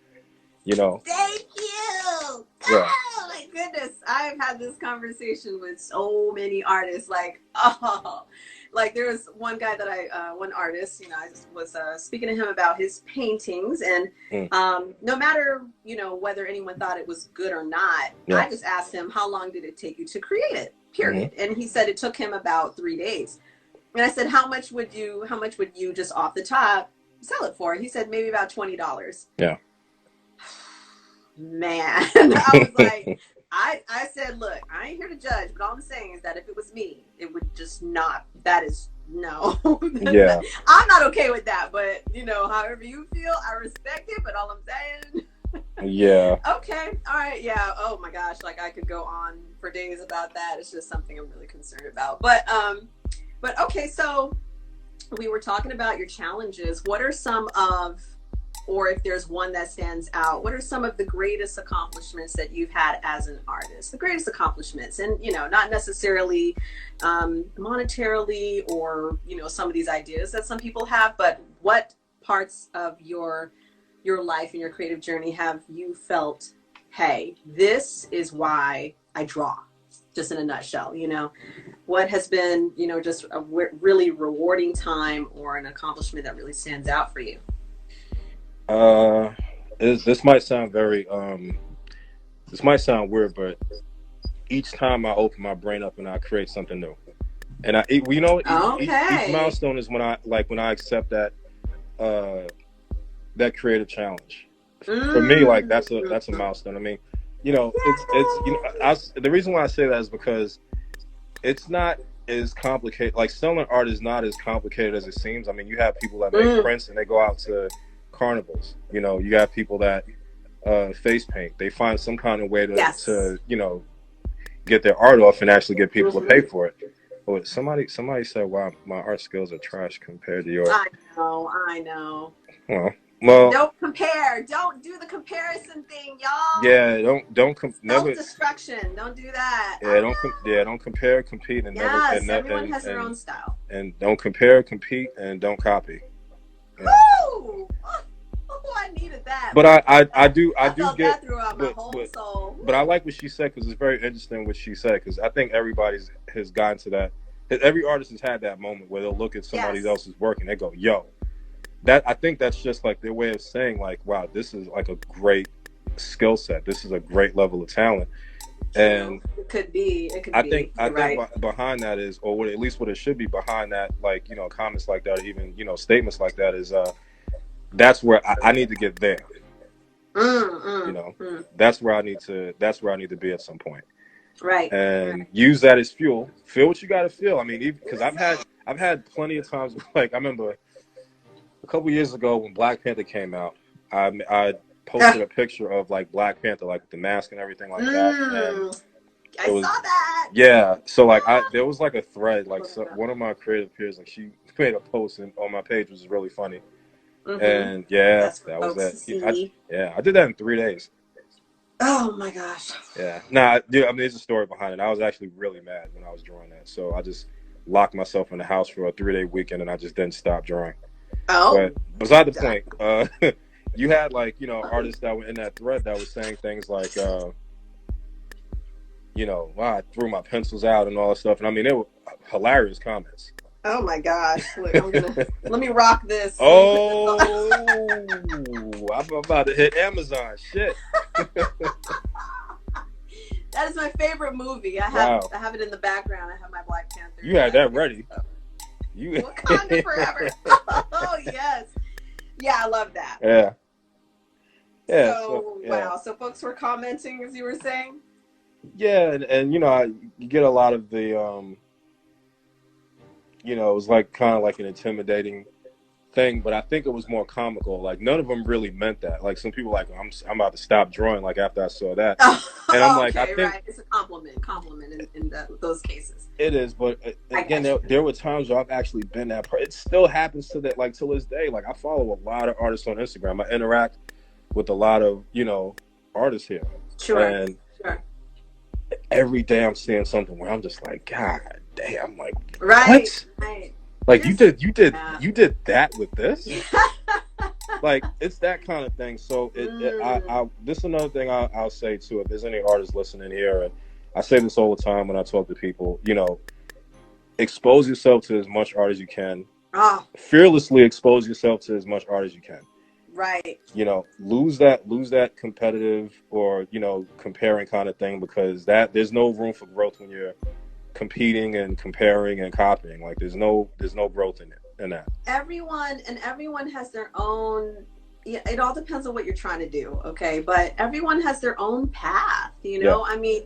Thank you. Yeah. Oh my goodness, I've had this conversation with so many artists. There was one guy that one artist, I just was speaking to him about his paintings, and no matter whether anyone thought it was good or not, I just asked him, how long did it take you to create it? Period. And he said it took him about 3 days. And I said, how much would you just off the top sell it for? He said maybe about $20. Yeah. Man, I was like, I said, look, I ain't here to judge, but all I'm saying is that if it was me, it would just not, that is no. Yeah. I'm not okay with that, but however you feel, I respect it, but all I'm saying. Yeah. Okay. All right. Yeah. Oh my gosh. I could go on for days about that. It's just something I'm really concerned about. But okay. So we were talking about your challenges. What are some of or if there's one that stands out, what are some of the greatest accomplishments that you've had as an artist? The greatest accomplishments, and not necessarily monetarily, or some of these ideas that some people have, but what parts of your life and your creative journey have you felt, hey, this is why I draw, just in a nutshell? What has been just a really rewarding time, or an accomplishment that really stands out for you? This might sound very this might sound weird, but each time I open my brain up and I create something new, and each milestone is when I accept that that creative challenge. For me, like that's a milestone. I mean, the reason why I say that is because it's not as complicated. Like, selling art is not as complicated as it seems. I mean, you have people that make prints and they go out to carnivals. You got people that face paint. They find some kind of way to get their art off and actually get people to pay for it. But somebody said, "Wow, my art skills are trash compared to yours." I know. Well, don't compare. Don't do the comparison thing, y'all. Yeah, don't never self-destruction. Don't do that. Yeah, don't compare, compete, and never. And everyone has their own style. And don't compare, compete, and don't copy. Yeah. Woo! Oh, I needed that. But I do felt get that throughout my whole soul. But I like what she said, because it's very interesting what she said, because I think everybody has gotten to that. Every artist has had that moment where they'll look at somebody else's work and they go, "Yo." I think that's just like their way of saying, like, wow, this is like a great skill set. This is a great level of talent. And it could be. I think behind that is, or at least what it should be behind that, like, comments like that, or even, statements like that, is that's where I need to get there. That's where I need to be at some point. Right. And use that as fuel. Feel what you got to feel. I mean, because I've had plenty of times, like, I remember a couple years ago when Black Panther came out, I posted a picture of, like, Black Panther, like the mask and everything like that. And I saw that. Yeah. So, like, there was like a thread, like, one of my creative peers, like, she made a post on my page, which was really funny. And that was that. I did that in 3 days. Oh my gosh. Yeah. Nah, dude, I mean, there's a story behind it. I was actually really mad when I was drawing that. So I just locked myself in the house for a 3-day weekend, and I just didn't stop drawing. Oh. But beside the point, you had, like, artists that were in that thread that were saying things like, wow, I threw my pencils out and all that stuff. And I mean, they were hilarious comments. Oh my gosh. Look, let me rock this. Oh, I'm about to hit Amazon. Shit. That is my favorite movie. I have it in the background. I have my Black Panther. You had that ready. Wakanda forever. Oh yes. Yeah, I love that. Yeah. Yeah. So wow. So folks were commenting, as you were saying. Yeah, and you get a lot of the it was like kind of like an intimidating thing, but I think it was more comical. Like, none of them really meant that. Like, some people like, I'm about to stop drawing, like, after I saw that. And I'm like, I think right. It's a compliment in those cases. It is, but again, there were times where I've actually been that person. It still happens to that, like, till this day. Like, I follow a lot of artists on Instagram. I interact with a lot of artists here. Sure. And every day I'm seeing something where I'm just like, God damn, like, what? Right. Like, you did that with this? Like, it's that kind of thing. So this is another thing I'll say too. If there's any artists listening here, and I say this all the time when I talk to people, expose yourself to as much art as you can. Fearlessly expose yourself to as much art as you can. Right. Lose that competitive or comparing kind of thing, because there's no room for growth when you're competing and comparing and copying. Like, there's no growth in that. Everyone has their own. It all depends on what you're trying to do, okay? But everyone has their own path, Yeah. I mean,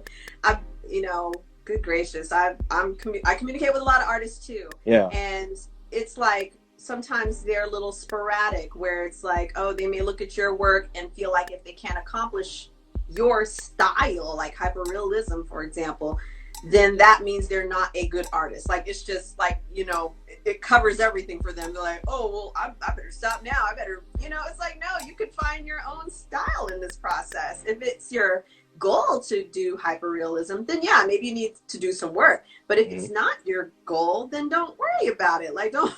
good gracious, I communicate with a lot of artists too. Yeah. And it's like, sometimes they're a little sporadic, where it's like, oh, they may look at your work and feel like if they can't accomplish your style, like hyperrealism, for example, then that means they're not a good artist. Like, it's just like, it covers everything for them. They're like, oh, well, I better stop now. I better, it's like, no, you find your own style in this process. If it's your goal to do hyperrealism, then yeah, maybe you need to do some work. But if it's not your goal, then don't worry about it. Like don't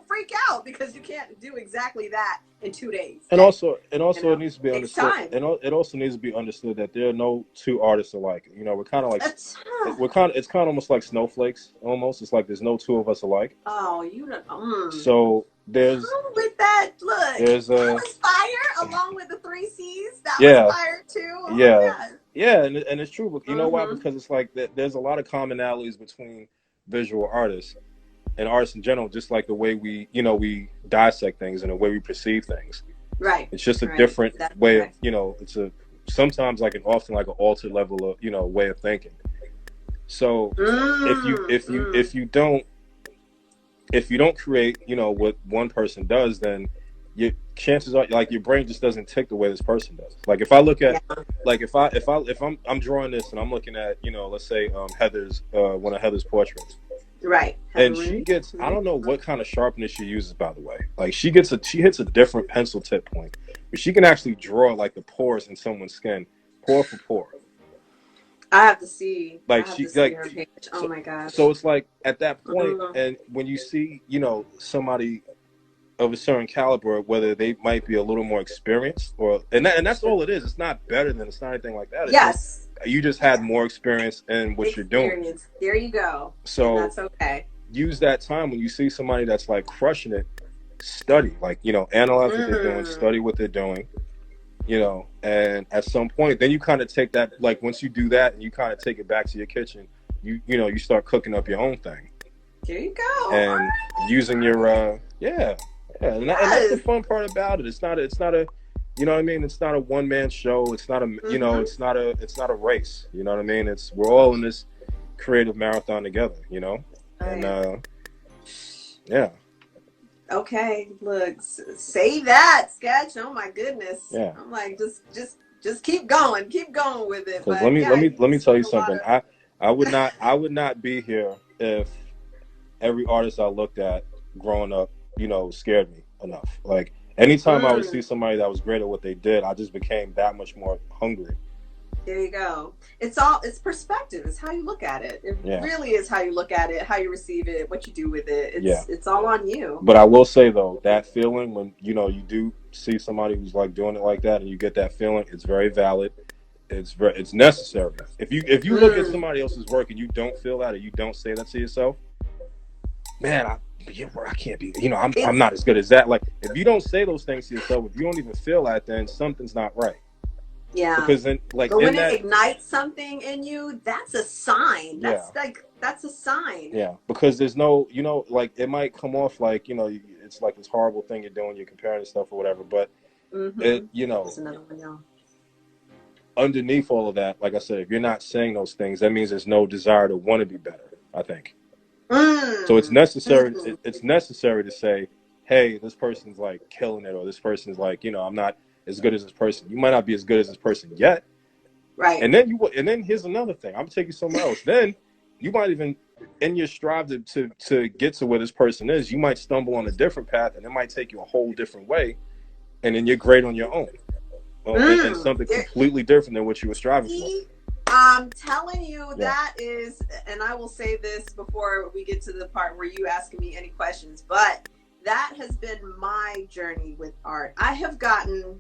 freak out because you can't do exactly that in 2 days. And also it needs to be understood. And it also needs to be understood that there are no two artists alike. You know, we're kind of like it's kind of almost like snowflakes. Almost, it's like there's no two of us alike. Oh, you don't. So there's with that. Look, there's that was fire, along with the 3 C's. That was fire too. Oh yeah, and it's true. But you know why? Because it's like there's a lot of commonalities between visual artists and artists in general, just like the way we dissect things and the way we perceive things. Right. It's just a different way of, it's sometimes like often like an altered level of, way of thinking. So if you don't create, what one person does, then your chances are like your brain just doesn't tick the way this person does. Like if I look at like if I'm drawing this and I'm looking at, let's say Heather's one of Heather's portraits. Right. And she gets, I don't know what kind of sharpness she uses, by the way. Like she hits a different pencil tip point. But she can actually draw like the pores in someone's skin, pore for pore. I have to see. Like her page. Oh my gosh. So it's like at that point, and when you see, somebody of a certain caliber, whether they might be a little more experienced and that's all it is. It's not better than, it's not anything like that. It's yes. You just had more experience in what you're doing. There you go. So that's okay. Use that time when you see somebody that's like crushing it, study, like, analyze what they're doing, study what they're doing, and at some point, then you kind of take that, like once you do that and you kind of take it back to your kitchen, you start cooking up your own thing. There you go. And using your, and that's the fun part about it. It's not a you know what I mean? It's not a one-man show. It's not a, it's not a race. You know what I mean? We're all in this creative marathon together, And yeah. Okay, look, say that, Sketch. Oh my goodness. Yeah. I'm like, just keep going with it. But let me tell you something. I would not be here if every artist I looked at growing up, scared me enough. Like anytime I would see somebody that was great at what they did, I just became that much more hungry. There you go. It's perspective. It's how you look at it. It really is how you look at it, how you receive it, what you do with it. It's all on you. But I will say though, that feeling when, you do see somebody who's like doing it like that and you get that feeling, it's very valid. It's necessary. If you look at somebody else's work and you don't feel that or you don't say that to yourself, man, I can't be, I'm not as good as that. Like if you don't say those things to yourself, if you don't even feel that, then something's not right. Yeah. Because then, like, but when it ignites something in you, that's a sign. That's a sign. Yeah. Because there's no, like it might come off like, it's like this horrible thing you're doing, you're comparing stuff or whatever. But it, That's another one, y'all. Underneath all of that, like I said, if you're not saying those things, that means there's no desire to want to be better, I think. So it's necessary. It's necessary to say, hey, this person's like killing it, or this person's like, I'm not as good as this person. You might not be as good as this person yet, right? And then here's another thing. I'm taking somewhere else. Then you might even, in your strive to get to where this person is, you might stumble on a different path, and it might take you a whole different way, and then you're great on your own, and something completely different than what you were striving for. I'm telling you, that is, and I will say this before we get to the part where you asking me any questions, but that has been my journey with art. I have gotten,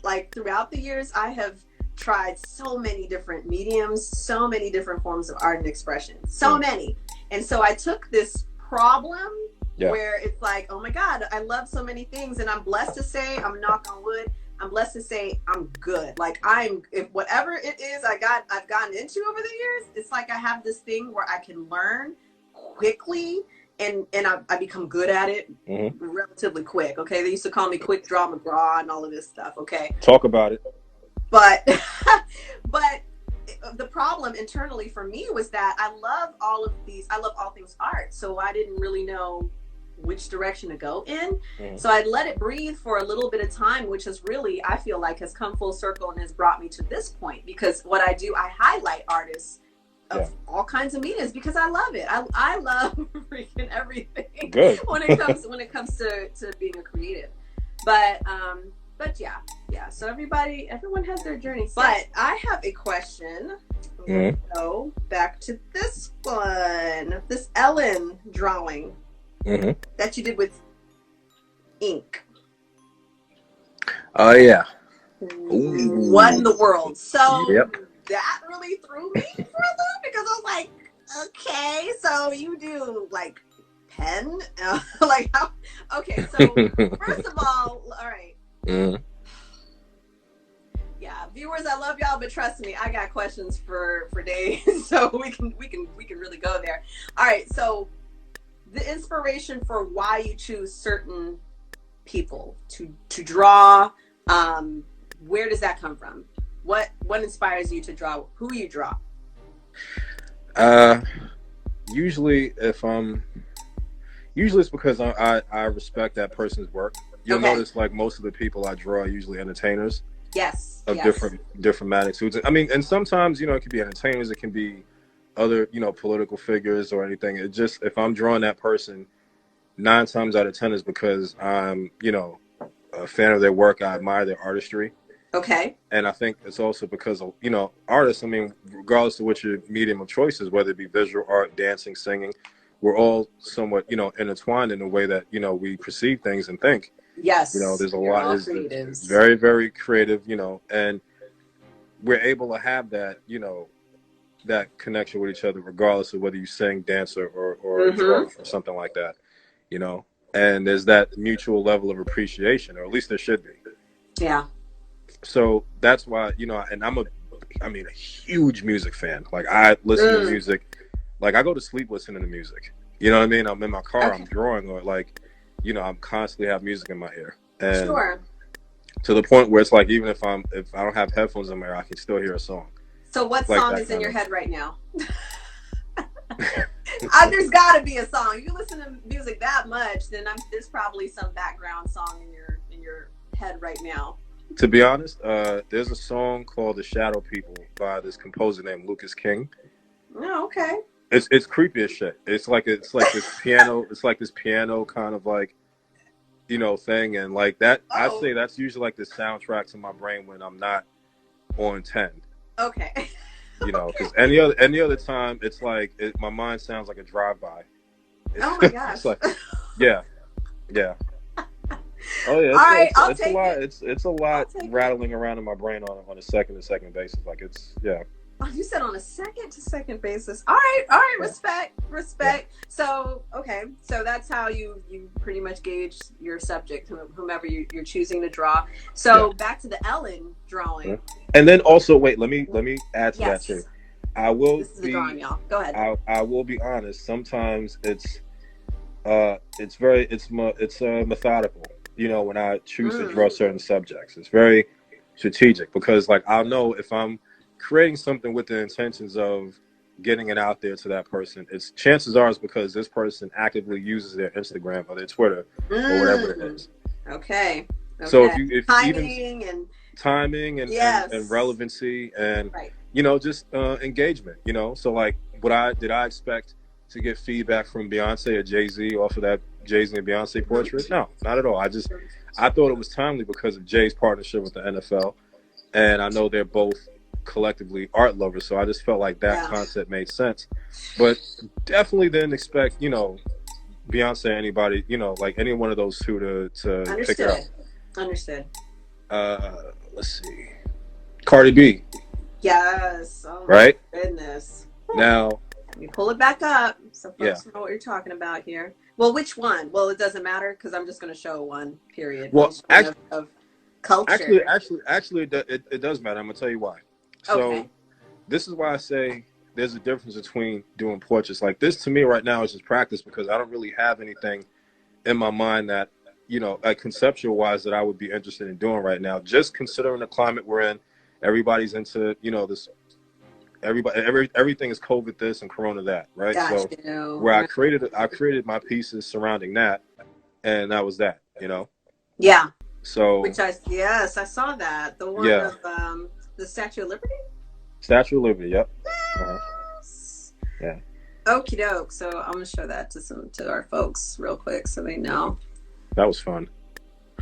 like, throughout the years, I have tried so many different mediums, so many different forms of art and expression, so many. And so I took this problem where it's like, oh my God, I love so many things, and I'm blessed to say, I'm knock on wood, I'm blessed to say I'm good. Like if whatever it is I've gotten into over the years, it's like I have this thing where I can learn quickly and I become good at it relatively quick. Okay. They used to call me Quick Draw McGraw and all of this stuff. Okay. Talk about it. But the problem internally for me was that I love all things art. So I didn't really know which direction to go in. So I'd let it breathe for a little bit of time, which has really, I feel like, has come full circle and has brought me to this point, because what I do, I highlight artists of all kinds of mediums because I love it. I love freaking everything. Good. when it comes to being a creative. But But yeah. So everyone has their journey. But I have a question. Let's go back to this one. This Ellen drawing that you did with ink. Oh yeah. What in the world? So that really threw me for a loop because I was like, okay, so you do like pen? Like how? Okay, so first of all right. Yeah, viewers, I love y'all, but trust me, I got questions for days, so we can really go there. All right, so the inspiration for why you choose certain people to draw, where does that come from? What inspires you to draw? Who you draw? Usually it's because I respect that person's work. You'll notice like most of the people I draw are usually entertainers. Yes. Of different magnitudes. I mean, and sometimes, it could be entertainers, it can be other, political figures or anything. It just, if I'm drawing that person, 9 times out of 10 is because I'm, a fan of their work. I admire their artistry. Okay. And I think it's also because of, artists, I mean, regardless of what your medium of choice is, whether it be visual art, dancing, singing, we're all somewhat, intertwined in the way that, we perceive things and think. Yes. There's a lot. It's very, very creative, and we're able to have that, that connection with each other, regardless of whether you sing, dance, or draw or something like that, and there's that mutual level of appreciation, or at least there should be. Yeah. So that's why, and I'm a huge music fan. Like I listen to music, like I go to sleep listening to music. You know what I mean? I'm in my car, I'm drawing, or like, I'm constantly have music in my ear, and to the point where it's like even if I don't have headphones in my ear, I can still hear a song. So what song is in your head right now? There's got to be a song. You listen to music that much, then there's probably some background song in your head right now. To be honest, there's a song called "The Shadow People" by this composer named Lucas King. Oh, okay. It's creepy as shit. It's like this piano. It's like this piano kind of like, thing, and like that. Oh. I'd say that's usually like the soundtrack to my brain when I'm not on 10. Okay. Because any other time, it's like my mind sounds like a drive-by. Oh my gosh. It's like, yeah. Oh yeah. All right, it's a lot. It's a lot rattling around in my brain on a second-to-second basis. Like it's Oh, you said on a second-to-second basis. All right. Respect. Yeah. So, okay. So that's how you pretty much gauge your subject, whomever you're choosing to draw. So back to the Ellen drawing. And then also, wait, let me add to that too. I will This is the drawing, y'all. Go ahead. I will be honest. Sometimes it's methodical. When I choose to draw certain subjects, it's very strategic because like I'll know if I'm creating something with the intentions of getting it out there to that person, it's chances are it's because this person actively uses their Instagram or their Twitter or whatever it is. Okay. So if timing and relevancy and just engagement, so like did I expect to get feedback from Beyonce or Jay-Z off of that Jay-Z and Beyonce portrait? No, not at all. I thought it was timely because of Jay's partnership with the NFL, and I know they're both collectively art lovers, so I just felt like that concept made sense. But definitely didn't expect, Beyonce or anybody, like any one of those two to pick it up. Understood. Let's see. Cardi B. Yes. Oh right? My goodness. Now let me pull it back up so folks know what you're talking about here. Well, which one? Well, it doesn't matter because I'm just going to show one, period. Well, actually, of culture. Actually, it does matter. I'm going to tell you why. So this is why I say there's a difference between doing portraits. Like this to me right now is just practice because I don't really have anything in my mind that, like conceptual wise that I would be interested in doing right now. Just considering the climate we're in, everybody's into, this, everything is COVID this and Corona that, right? Gotcha. So where I created my pieces surrounding that, and that was that, Yeah. So I saw that. The one of the Statue of Liberty? Statue of Liberty, yep. Yes. Yeah. Okie doke. So I'm gonna show that to our folks real quick so they know. That was fun.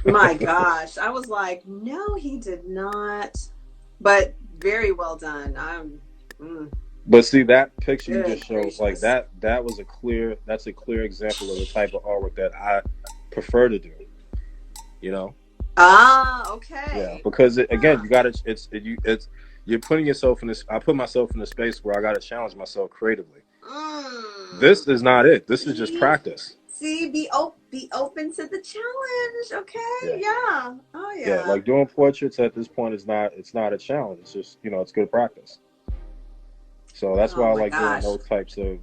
My gosh. I was like, no, he did not. But very well done. But see, that picture you just Good showed, like gracious. that's a clear example of the type of artwork that I prefer to do. You know? Ah, Yeah, okay. because again, Huh. you got to it's you're putting yourself in this. I put myself in a space where I got to challenge myself creatively. Mm. This is not it. This is just See, practice. be open to the challenge. Okay. Yeah, Yeah. Oh yeah. yeah. Like doing portraits at this point is not. It's not a challenge. It's just it's good practice. So that's Oh why I my like doing gosh. those types of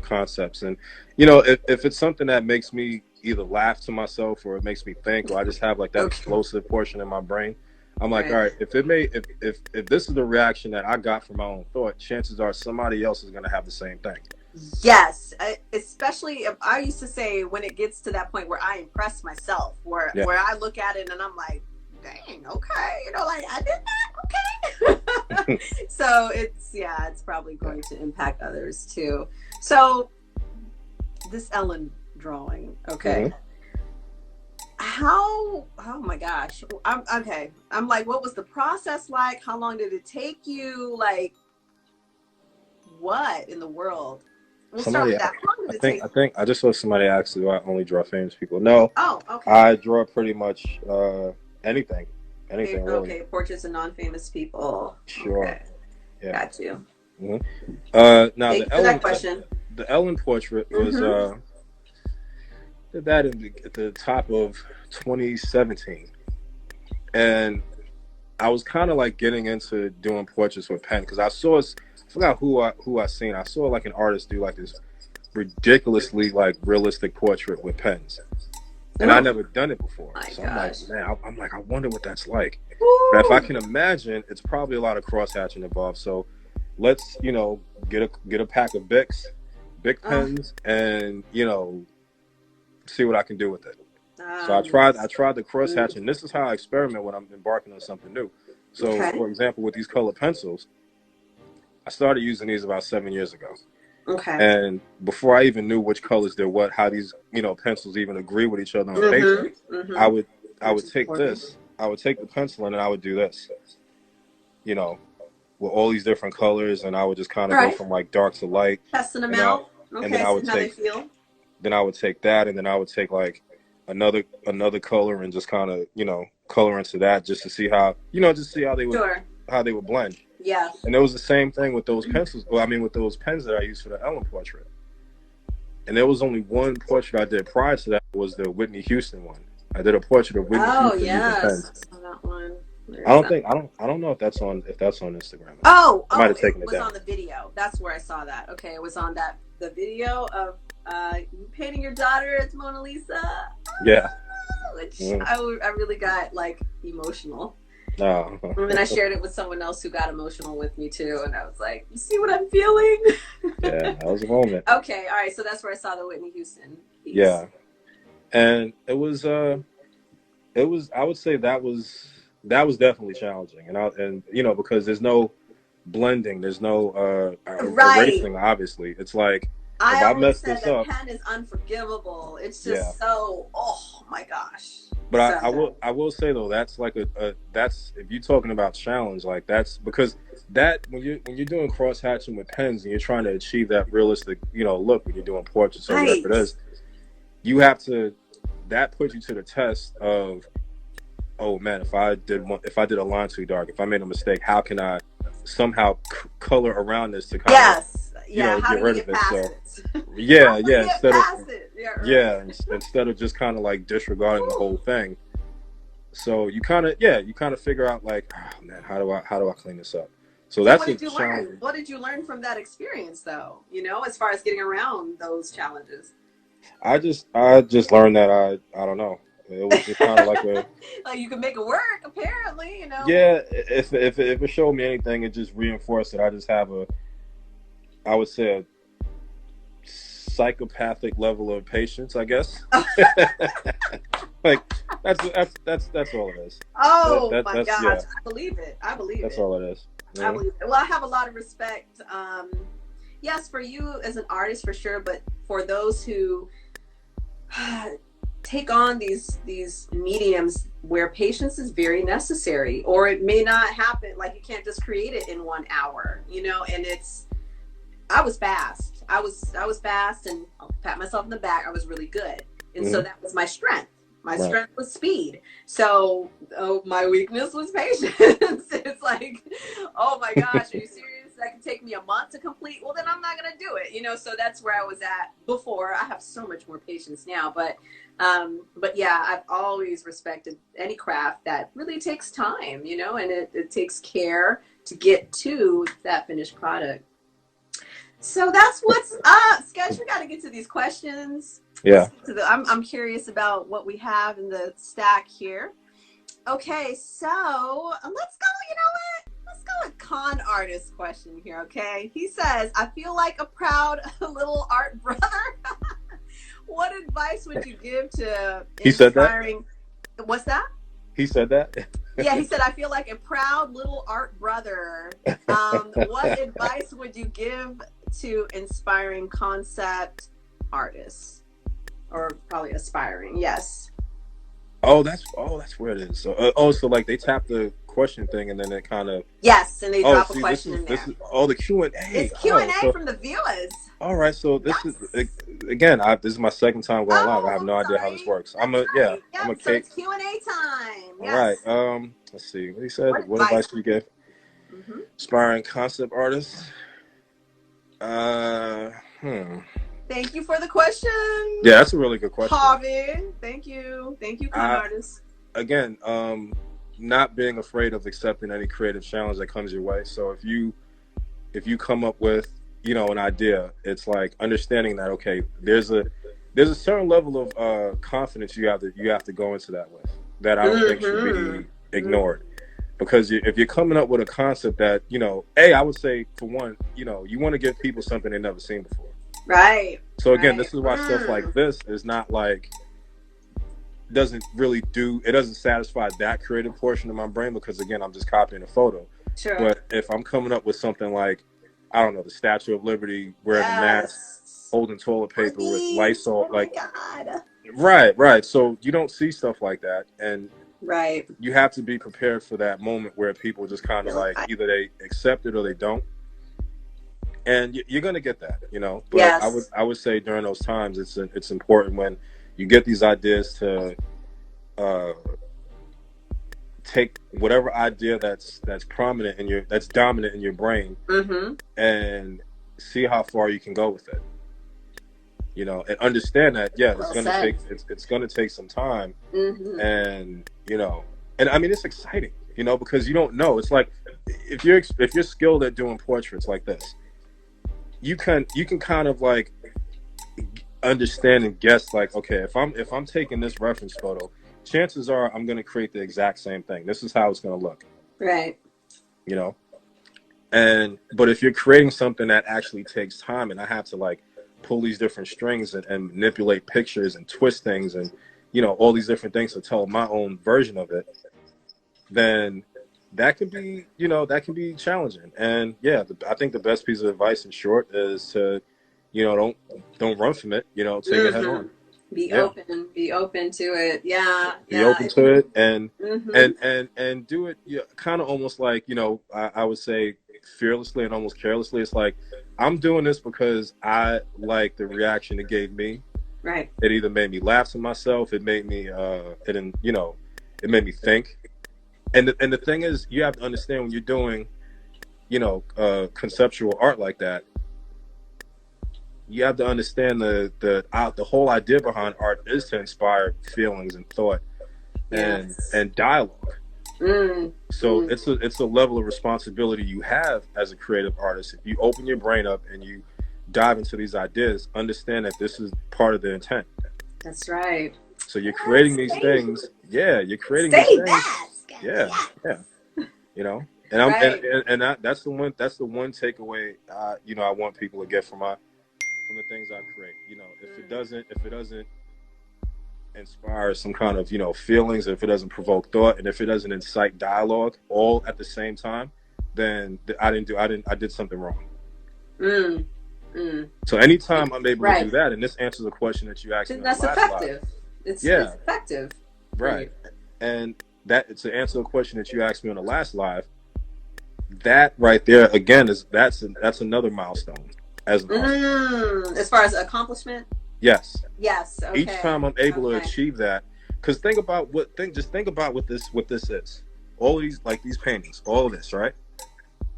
concepts. And if it's something that makes me either laugh to myself or it makes me think, or I just have like that Okay. explosive portion in my brain, I'm like, all Right. right, if this is the reaction that I got from my own thought, chances are somebody else is gonna have the same thing. Yes, especially if I used to say when it gets to that point where I impress myself, Yeah. where I look at it and I'm like, dang, okay, like I did that, okay. So it's probably Yeah. going to impact others too. So this Ellen drawing, okay. Hmm. How, oh my gosh, I'm okay. I'm like, what was the process like? How long did it take you? Like, what in the world? We'll start Somebody, with that. How long did it take? I think I just saw somebody ask, do I only draw famous people? No, Oh, okay. I draw pretty much anything, anything really. Okay, portraits of non-famous people. Sure. Okay, Yeah. got you. Hmm. Now Thank you for that question. The Ellen portrait was Mm-hmm. did that at the top of 2017, and I was kind of like getting into doing portraits with pen because I forgot who I seen. I saw like an artist do like this ridiculously like realistic portrait with pens, and I Oh never done it before. my So I'm like, gosh. man, I'm like, I wonder what that's like. But if I Woo! can imagine, it's probably a lot of cross hatching involved. So let's get a pack of Bic Uh, pens, and see what I can do with it. So um, I tried the cross mm, hatching. This is how I experiment when I'm embarking on something new. So okay. for example, with these color pencils, I started using these about 7 years ago. Okay. And before I even knew which colors there were, how these pencils even agree with each other on paper, Mm-hmm. I Mm-hmm. would I Which would is take important. this, I would take the pencil and I would do this, you know, with all these different colors, and I would just kind All of go right. from like dark to light, Testing them and I out. and then Okay, I would seeing how they take feel. that, and then I would take like another color and just kind of color into that just to see how just see Sure. how they would blend. Yeah. And it was the same thing with those pencils. Well, I mean, with those pens that I used for the Ellen portrait. And there was only one portrait I did prior to that was the Whitney Houston one. I did a portrait of Whitney Oh Houston using yes. pens. I saw that one. There's that. I don't know if that's on Instagram or not. Oh, I might oh, have it taken it was down. on the video. That's where I saw that. Okay, it was on the video of you painting your daughter as Mona Lisa, Yeah. which Mm. I really got like emotional. No. And then I shared it with someone else who got emotional with me too, and I was like, "You see what I'm feeling?" Yeah, that was a moment. Okay, all right. So that's where I saw the Whitney Houston piece. Yeah. And it was I would say that was definitely challenging. And because there's no blending, there's no Right. erasing obviously. It's like if I I always mess said this that up, pen is unforgivable. It's yeah. just so, oh my gosh. But So, I will say though, that's like a that's if you're talking about challenge, like that's because that when you're doing cross hatching with pens and you're trying to achieve that realistic look when you're doing portraits or whatever right. it is, you have to that puts you to the test of, oh man, if I did a line too dark, if I made a mistake, how can I somehow color around this to kind of Yes. Yeah. How get do you rid of get it. past So it? How yeah, do you yeah, get past it? Yeah, right. instead of just kind of like disregarding the Whew. whole thing. So you kind of figure out like, oh man, how do I clean this up? So So that's what a did you learn? challenge. What did you learn from that experience though? As far as getting around those challenges? I just learned that I don't know. It was just kind of like a Like you can make it work, apparently, yeah. If it showed me anything, it just reinforced that I just have I would say a psychopathic level of patience, I guess. Like that's all it is. Oh my That's gosh. yeah. I believe it. I believe That's it. all it is. I Mhm. believe it. Well, I have a lot of respect. Yes, for you as an artist for sure, but for those who take on these mediums where patience is very necessary, or it may not happen. Like, you can't just create it in 1 hour, you know. And I was fast. I was fast, and I'll pat myself in the back. I was really good, and so that was my strength. My strength was speed. So my weakness was patience. It's like, oh my gosh, are you serious? That could take me a month to complete. Well, then I'm not gonna do it, you know. So that's where I was at before. I have so much more patience now, but yeah, I've always respected any craft that really takes time, you know, and it takes care to get to that finished product. So that's what's up, Sketch. We got to get to these questions. Yeah. I'm curious about what we have in the stack here. Okay, so let's go. You know what? Let's go with con artist question here. Okay, he says, "I feel like a proud little art brother." What advice would you give to inspiring? He said that? What's that? He said that? Yeah, he said, "I feel like a proud little art brother." What advice would you give to inspiring concept artists, or probably aspiring? Yes. Oh, that's where it is. So, so like they tap the question thing, and then it kind of and they drop a question in there. The Q&A. It's Q&A from the viewers. All right, so this is again. This is my second time going live. I have no idea how this works. I'm a so it's Q&A time. Yes. All right. Let's see what he said. What advice do you give? Aspiring concept artists. Thank you for the question. Yeah, that's a really good question. Harvey, thank you, con artist. Again, not being afraid of accepting any creative challenge that comes your way. So if you come up with, you know, an idea, it's like understanding that, okay, there's a certain level of confidence you have to go into that with, that I don't think should be ignored. Because if you're coming up with a concept that, you know, I would say, for one, you know, you want to give people something they've never seen before. Right. So again, this is why stuff like this is not like, it doesn't satisfy that creative portion of my brain, because again, I'm just copying a photo. Sure. But if I'm coming up with something like, I don't know, the Statue of Liberty wearing a mask, holding toilet paper with Lysol, right. So you don't see stuff like that, and you have to be prepared for that moment where people just kind of like, either they accept it or they don't. And you're gonna get that, you know. But I would say during those times, it's important when you get these ideas to take whatever idea that's prominent that's dominant in your brain, and see how far you can go with it. You know, and understand that it's gonna take some time, and you know, and I mean, it's exciting, you know, because you don't know. It's like if you're skilled at doing portraits like this, you can kind of like understand and guess, like, okay, if I'm taking this reference photo, chances are I'm going to create the exact same thing. This is how it's going to look. Right. You know? But if you're creating something that actually takes time, and I have to like pull these different strings and manipulate pictures and twist things and, you know, all these different things to tell my own version of it, then that can be challenging. And I think the best piece of advice, in short, is to, you know, don't run from it. You know, take it head on. Be open to it. Be open to it, and do it. Kind of almost like, you know, I would say fearlessly and almost carelessly. It's like, I'm doing this because I like the reaction it gave me. Right. It either made me laugh to myself. It made me it made me think. And the thing is, you have to understand, when you're doing, you know, conceptual art like that, you have to understand the whole idea behind art is to inspire feelings and thought and dialogue. So it's a level of responsibility you have as a creative artist. If you open your brain up and you dive into these ideas, understand that this is part of the intent. That's right. So you're creating these things. Yeah, you're creating these things. Yeah. You know, and that's the one takeaway. You know, I want people to get from the things I create. You know, if it doesn't inspire some kind of, you know, feelings, if it doesn't provoke thought, and if it doesn't incite dialogue all at the same time, then I did something wrong. So anytime I'm able to do that, and this answers a question that you asked me, that's effective. it's effective. Right. And that, to answer the question that you asked me on the last live, that right there again that's another milestone as an artist. As far as accomplishment. Yes. Okay. Each time I'm able to achieve that, because think about what this is. All of these, like these paintings, all of this, right?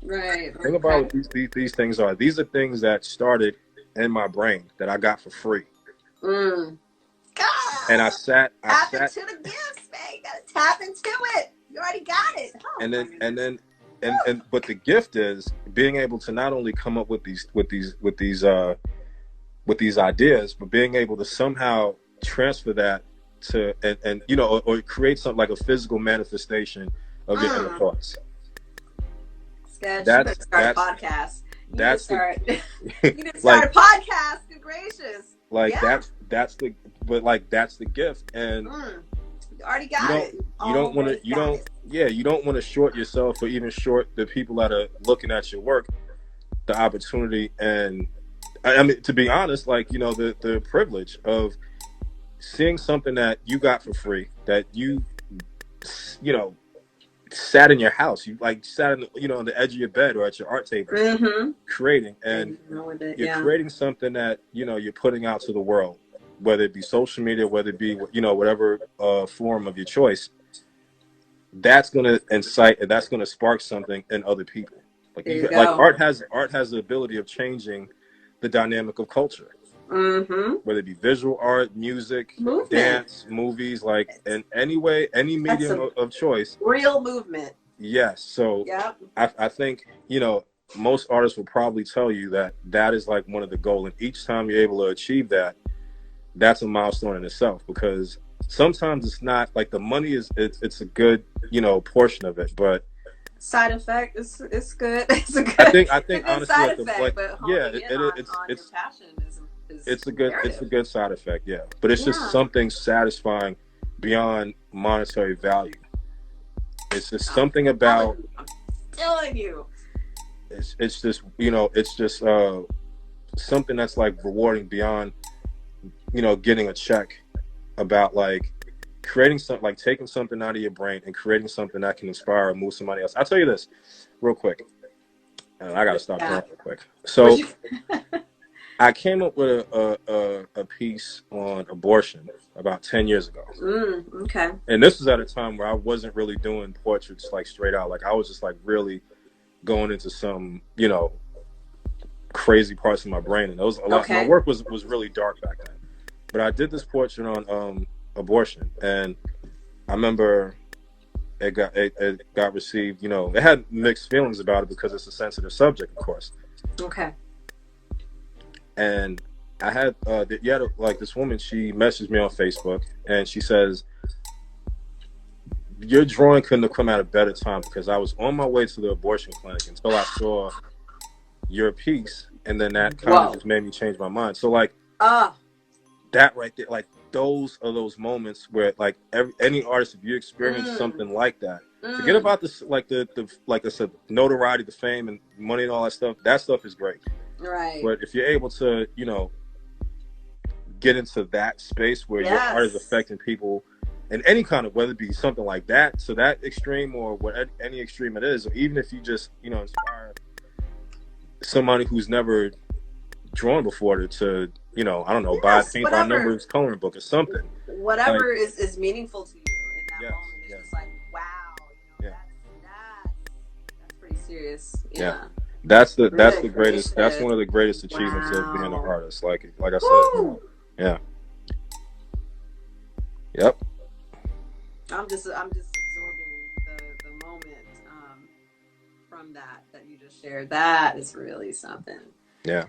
Right. Think about what these things are. These are things that started in my brain that I got for free. God. And I sat into the gifts, man. You gotta tap into it. You already got it. Oh, and but the gift is being able to not only come up with these ideas, but being able to somehow transfer that to and you know, or create something like a physical manifestation of your inner thoughts. Sketch. You better start a podcast. You need to start a podcast. Good gracious. Like that's the gift, and you already got it. You don't want to short yourself or even short the people that are looking at your work the opportunity. And I mean, to be honest, like, you know, the privilege of seeing something that you got for free, that you know, sat in your house, you like sat in, you know, on the edge of your bed or at your art table, creating, and you're creating something that, you know, you're putting out to the world, whether it be social media, whether it be, you know, whatever form of your choice. That's going to incite, and that's going to spark something in other people. Like art has the ability of changing the dynamic of culture. Whether it be visual art, music, dance, movies, like in any way, any medium of choice. Real movement. Yes. So I think, you know, most artists will probably tell you that is like one of the goals. And each time you're able to achieve that, that's a milestone in itself, because sometimes it's not like the money it's a good, you know, portion of it, but side effect it's good. It's a good. I think honestly, side effect, but it's passion is it's a good side effect, yeah. But it's just something satisfying beyond monetary value. It's just something about. I'm telling you. It's just, you know, it's just something that's like rewarding beyond, you know, getting a check, about like creating something, like taking something out of your brain and creating something that can inspire or move somebody else. I'll tell you this real quick. I got to stop going real quick. So I came up with a piece on abortion about 10 years ago. Okay. And this was at a time where I wasn't really doing portraits like straight out. Like I was just like really going into some, you know, crazy parts of my brain. And it was a lot. My work was really dark back then. But I did this portrait on abortion, and I remember it got received. You know, it had mixed feelings about it because it's a sensitive subject, of course. Okay. And I had like this woman. She messaged me on Facebook, and she says, "Your drawing couldn't have come at a better time, because I was on my way to the abortion clinic until I saw your piece, and then that kind of just made me change my mind." So like. That right there, like those are those moments where, like, any artist, if you experience something like that, forget about this, like the like I said, notoriety, the fame, and money, and all that stuff. That stuff is great, right? But if you're able to, you know, get into that space where your art is affecting people in any kind of, whether it be something like that, so that extreme, or what any extreme it is, or even if you just, you know, inspire somebody who's never drawn before to, you know, I don't know, buy a paint by numbers coloring book or something. Whatever like, is meaningful to you in that moment. It's just like, wow, you know, that's pretty serious. Yeah. That's the greatest. That's one of the greatest achievements of being an artist. Like I said. Yeah. Yep. I'm just absorbing the moment from that you just shared. That is really something. Yeah.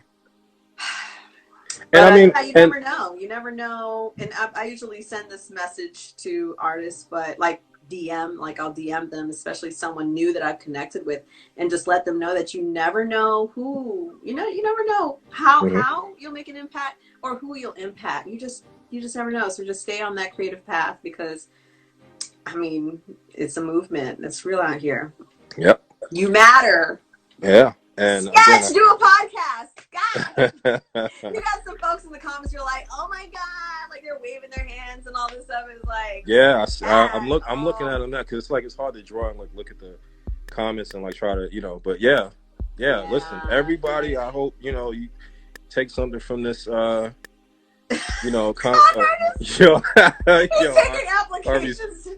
And I mean, you never know. And I usually send this message to artists, but like I'll DM them, especially someone new that I've connected with, and just let them know that you never know who, you never know how you'll make an impact or who you'll impact. You just never know. So just stay on that creative path, because I mean, it's a movement. It's real out here. Yep. You matter. Yeah. And do a podcast. You got some folks in the comments. You're like, oh my god, like they're waving their hands and all this stuff. It's like, yeah, I'm looking at them now because it's hard to draw and look at the comments and try to but yeah. Listen, everybody, I hope you take something from this. Yo, taking applications to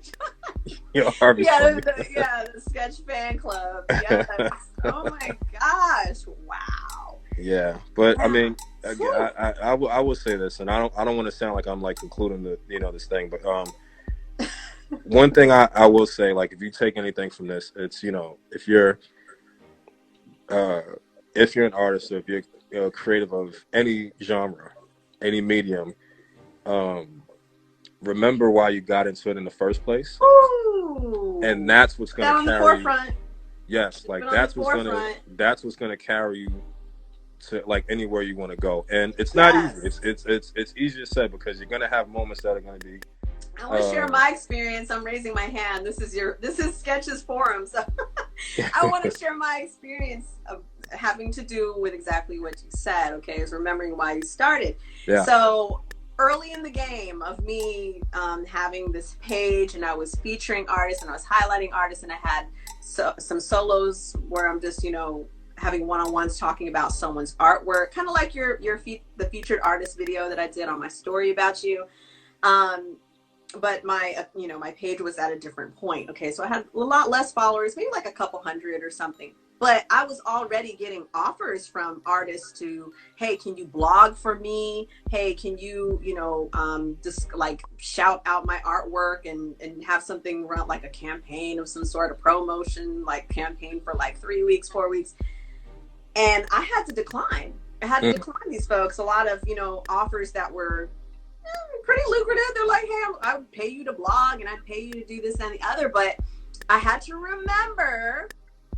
join. Harvey's the Sketch fan club. Yes. Oh my gosh! Wow. Yeah, but I mean, again, I will say this, and I don't want to sound like I'm concluding this thing, but one thing I will say, if you take anything from this, it's if you're an artist, or if you're creative of any genre, any medium, remember why you got into it in the first place. Ooh. And that's what's going to carry the forefront. Yes, that's what's going to carry you to anywhere you want to go. And it's not easy. It's easier said because you're going to have moments that are going to be. I want to share my experience. I'm raising my hand. This is Sketch's forum, so I want to share my experience of having to do with exactly what you said. Okay, is remembering why you started. Yeah. So early in the game of me having this page, and I was featuring artists and I was highlighting artists, and I had some solos where I'm just having one-on-ones talking about someone's artwork, kind of like the featured artist video that I did on my story about you. But my my page was at a different point. Okay, so I had a lot less followers, maybe a couple hundred or something. But I was already getting offers from artists to, hey, can you blog for me? Hey, can you, just shout out my artwork and have something run a campaign of some sort of promotion, campaign for 3 weeks, 4 weeks. And I had to decline. I had to decline these folks. A lot of, offers that were pretty lucrative. They're like, hey, I would pay you to blog and I'd pay you to do this and the other. But I had to remember,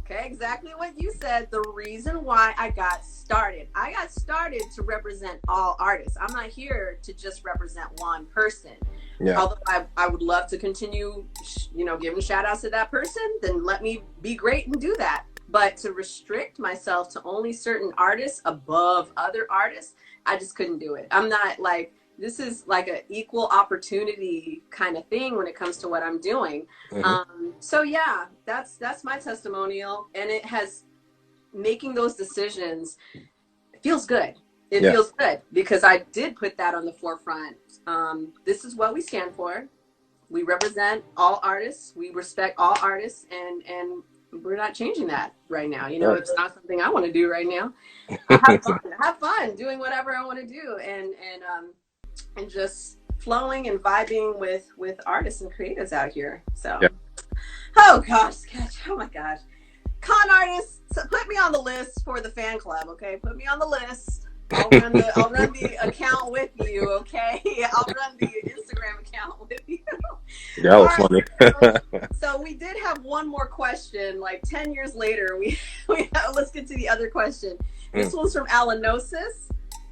okay, exactly what you said, the reason why I got started. I got started to represent all artists. I'm not here to just represent one person. Yeah. Although I would love to continue, giving shout outs to that person, then let me be great and do that. But to restrict myself to only certain artists above other artists, I just couldn't do it. I'm not this is an equal opportunity kind of thing when it comes to what I'm doing. Mm-hmm. So yeah, that's my testimonial, and it has making those decisions feels good. It feels good because I did put that on the forefront. This is what we stand for. We represent all artists. We respect all artists, and we're not changing that right now. It's not something I want to do right now. I have fun doing whatever I want to do, and just flowing and vibing with artists and creatives out here. So, Oh gosh, Sketch. Oh my gosh, con artists, put me on the list for the fan club. Okay, put me on the list. I'll run the account with you. Okay, I'll run the Instagram account with you. Yeah, that was funny. So we did have one more question. 10 years later, let's get to the other question. This one's from Alanosis.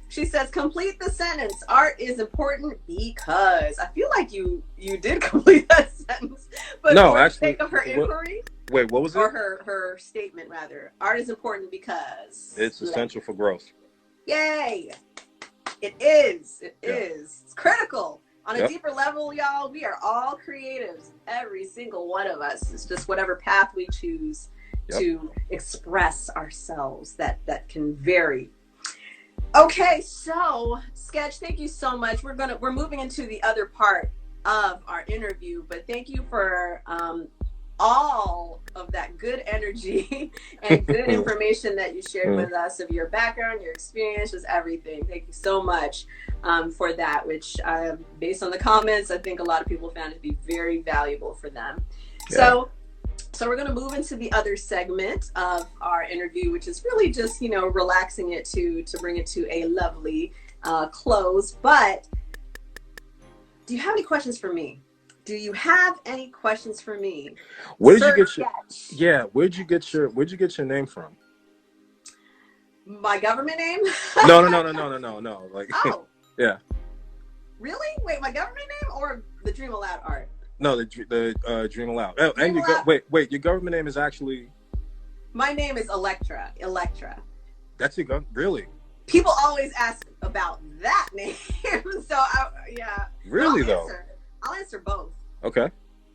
She says, complete the sentence. Art is important because. I feel like you did complete that sentence. But no, for actually, the sake of her inquiry. Wait, what was it? Or her statement, rather. Art is important because. It's essential for growth. Yay. It is. It is. It's critical. On a deeper level, y'all, we are all creatives. Every single one of us. It's just whatever path we choose to express ourselves that can vary. Okay, so Sketch, thank you so much. We're moving into the other part of our interview, but thank you for all of that good energy and good information that you shared with us of your background, your experience, just everything. Thank you so much for that, which based on the comments, I think a lot of people found it to be very valuable for them. Yeah. So we're going to move into the other segment of our interview, which is really just, relaxing it to bring it to a lovely close. But do you have any questions for me? Do you have any questions for me? Where'd you get your name from? My government name? No. Oh. Yeah. Really? Wait, my government name or the DreamAloud art? No, the DreamAloud. Oh, and wait, your government name is actually. My name is Electra. That's your government, really? people always ask about that name. So yeah. Really though? I'll answer both. Okay.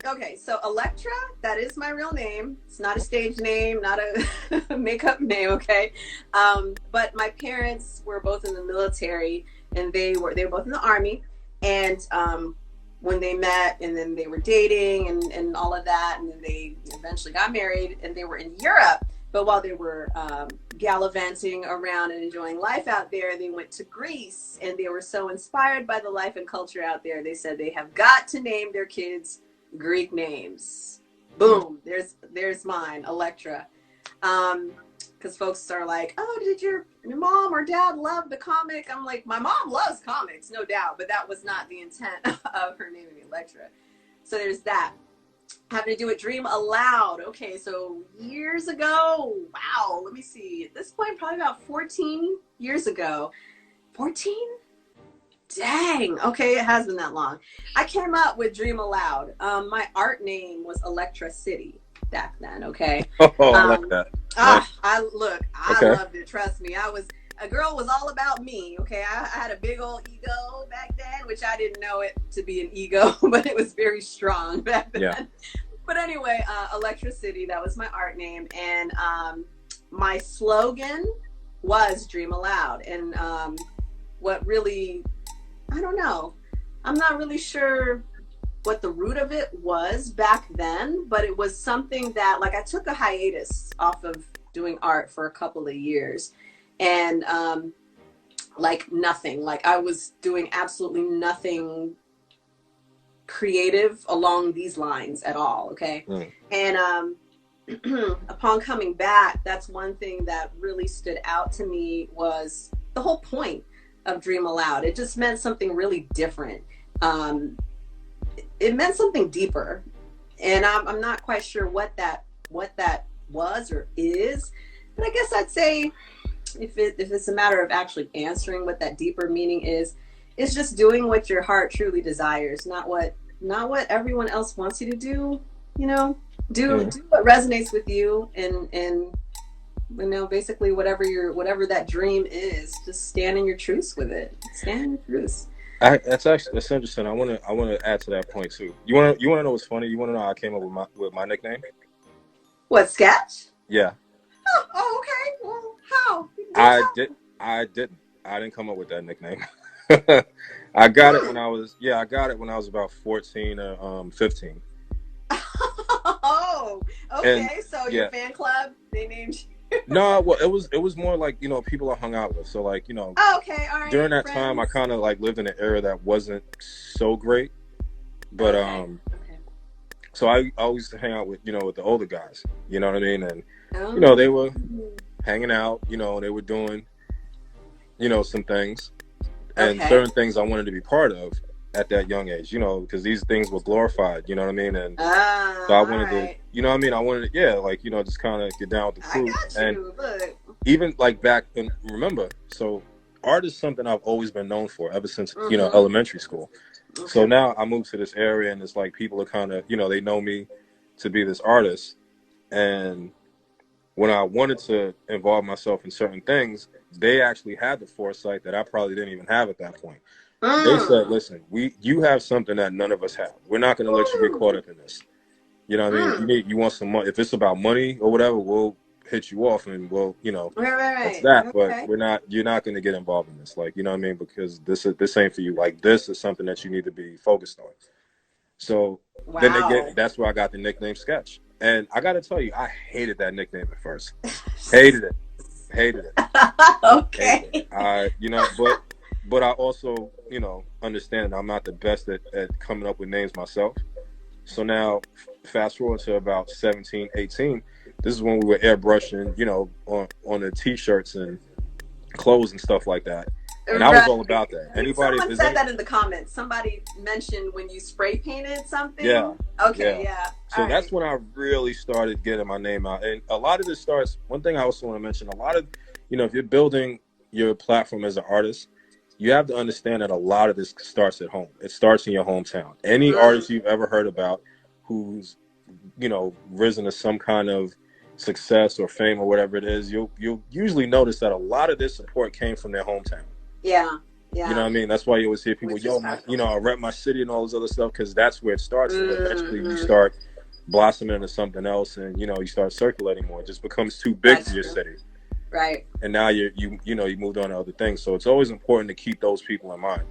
Okay, so Electra, that is my real name. It's not a stage name, not a makeup name, okay? But my parents were both in the military, and they were both in the Army. And when they met, and then they were dating and all of that, and then they eventually got married, and they were in Europe. But while they were gallivanting around and enjoying life out there, they went to Greece, and they were so inspired by the life and culture out there. They said they have got to name their kids Greek names. Boom, there's mine, Electra. Because folks are like, oh, did your mom or dad love the comic? I'm like, my mom loves comics, no doubt, but that was not the intent of her naming me Electra. So there's that. Having to do with DreamAloud. Okay, so years ago, wow, let me see. At this point, probably about 14 years ago. 14? Dang. Okay, it has been that long. I came up with DreamAloud. My art name was Electra City back then, okay? Oh, I like that. Nice. I loved it. Trust me. A girl was all about me, okay? I had a big old ego back then, which I didn't know it to be an ego, but it was very strong back then. Yeah. But anyway, Electra City, that was my art name. And my slogan was DreamAloud. And what really, I don't know. I'm not really sure what the root of it was back then, but it was something that, like, I took a hiatus off of doing art for a couple of years. And like nothing, like I was doing absolutely nothing creative along these lines at all, okay? And upon coming back, that's one thing that really stood out to me was the whole point of DreamAloud. It just meant something really different. It meant something deeper, and I'm not quite sure what that was or is, but I guess I'd say if it's a matter of actually answering what that deeper meaning is, it's just doing what your heart truly desires, not what everyone else wants you to do. You know, do what resonates with you, and you know, basically whatever that dream is, just stand in your truth with it. Stand in your truth. That's interesting. I want to add to that point too. You want to know what's funny? You want to know how I came up with my nickname? What, Sketch? Yeah. Oh, okay. Well, how? I didn't come up with that nickname. I got it when I was about 14 or 15. Oh, okay. And, so your fan club, they named you. No, well, it was more like, you know, people I hung out with. So like, you know, okay, all right. During that time, I kind of like lived in an era that wasn't so great, but so I always used to hang out with, you know, with the older guys. You know what I mean? And you know, they were hanging out. You know, they were doing, you know, some things and certain things I wanted to be part of at that young age. You know, because these things were glorified. You know what I mean? And so I wanted to, you know what I mean? I wanted to, like, you know, just kind of get down with the crew. And even like back and remember, so art is something I've always been known for ever since, you know, elementary school. So now I moved to this area and it's like people are kind of, you know, they know me to be this artist. And when I wanted to involve myself in certain things, they actually had the foresight that I probably didn't even have at that point. They said, listen, you have something that none of us have. We're not going to let you get caught up in this. You know what I mean? You want some money. If it's about money or whatever, we'll hit you off and we'll, you know, that's that. But you're not going to get involved in this. Like, you know what I mean? Because this ain't for you. Like, this is something that you need to be focused on. So then that's where I got the nickname Sketch. And I got to tell you, I hated that nickname at first. Hated it. Okay. Hated it. You know, but I also, you know, understand I'm not the best at coming up with names myself. So now, fast forward to about 17, 18, this is when we were airbrushing, you know, on the T-shirts and clothes and stuff like that. And I was all about that. Someone said that in the comments. Somebody mentioned when you spray painted something. Yeah. Okay, yeah. So that's when I really started getting my name out. And a lot of this starts, one thing I also want to mention, a lot of, you know, if you're building your platform as an artist, you have to understand that a lot of this starts at home. It starts in your hometown. Any artist you've ever heard about who's, you know, risen to some kind of success or fame or whatever it is, you'll usually notice that a lot of their support came from their hometown. Yeah. Yeah. You know what I mean? That's why you always hear people, I rep my city and all this other stuff, because that's where it starts. And eventually you start blossoming into something else, and you start circulating more. It just becomes too big for your city. Right. And now you moved on to other things. So it's always important to keep those people in mind.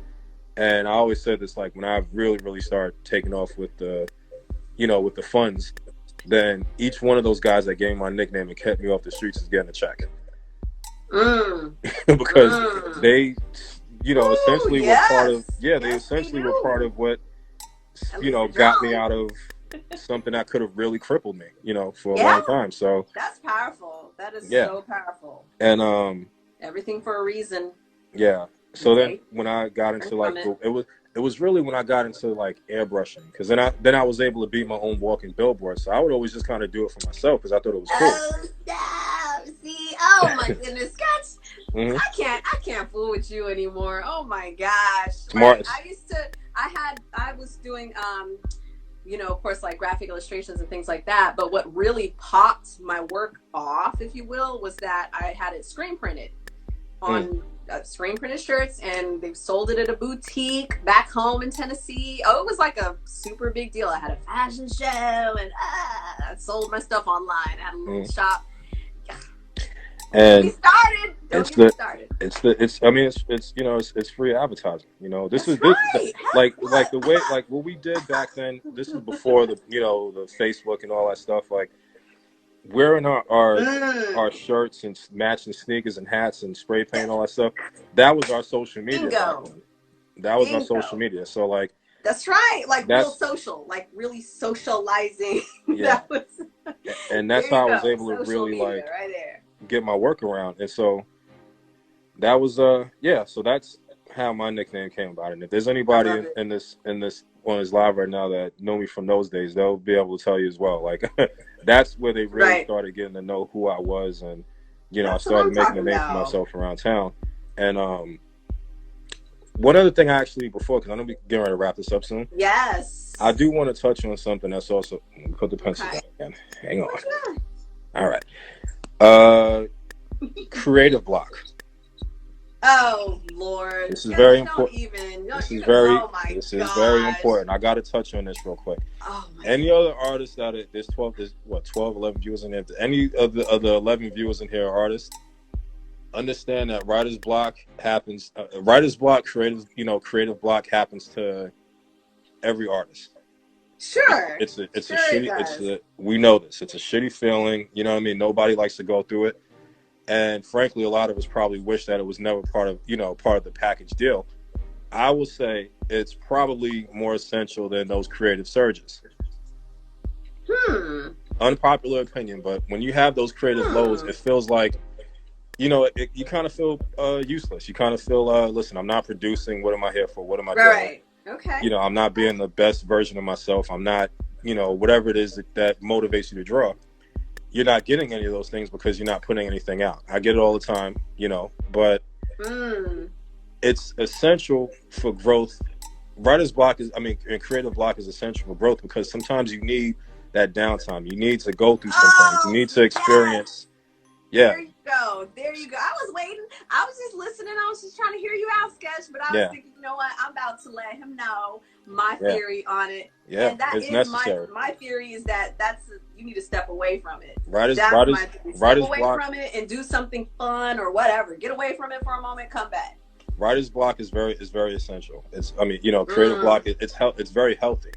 And I always said this, like when I really, really started taking off with the funds, then each one of those guys that gave me my nickname and kept me off the streets is getting a check. Because they, essentially were part of, they essentially were part of what, got me out of something that could have really crippled me, for a long time. So that's powerful. That is so powerful. And everything for a reason. Yeah. So then when I got into it was really when I got into like airbrushing, because then I was able to be my own walking billboard. So I would always just kind of do it for myself because I thought it was cool. Oh, stop. See, oh my goodness, Scotch. I can't fool with you anymore. Oh my gosh. Like, I was doing of course, like graphic illustrations and things like that. But what really popped my work off, if you will, was that I had it screen printed on screen printed shirts, and they sold it at a boutique back home in Tennessee. Oh, it was like a super big deal. I had a fashion show, and I sold my stuff online. I had a little shop. And we started. It's free advertising. This is right. like the way, like what we did back then. This is before the Facebook and all that stuff. Like wearing our shirts and matching sneakers and hats and spray paint and all that stuff. That was our social media. That was our social media. So like. That's right. Like real social, like really socializing. Yeah. And that's how I was able to really like get my work around. And so that was so that's how my nickname came about. And if there's anybody in this on this live right now that know me from those days, they'll be able to tell you as well. Like that's where they really started getting to know who I was, and I started making a name for myself around town. And one other thing I actually, before, because I'm going to be getting ready to wrap this up soon. Yes. I do want to touch on something that's also, put the pencil down again. Hang on. All right. Creative block. Oh, Lord. This is very important. This is very important. I got to touch on this real quick. Any other artists there's 11 viewers in there. Any of the 11 viewers in here are artists. Understand that writer's block happens. Writer's block, creative block happens to every artist. Sure. It's a shitty. We know this. It's a shitty feeling. You know what I mean? Nobody likes to go through it, and frankly, a lot of us probably wish that it was never part of the package deal. I will say it's probably more essential than those creative surges. Unpopular opinion, but when you have those creative lows, it feels like. You kind of feel useless. You kind of feel, listen, I'm not producing. What am I here for? What am I doing? Right. Okay. I'm not being the best version of myself. I'm not, whatever it is that motivates you to draw. You're not getting any of those things because you're not putting anything out. I get it all the time, but it's essential for growth. Writer's block and creative block is essential for growth because sometimes you need that downtime. You need to go through some things. You need to experience. Yeah. There you go. I was waiting. I was just listening. I was just trying to hear you out, Sketch. But I was thinking, you know what? I'm about to let him know my theory on it. Yeah, and that it's is necessary. My theory is that you need to step away from it. Step away from it and do something fun or whatever. Get away from it for a moment. Come back. Writer's block is very essential. Creative block. It's very healthy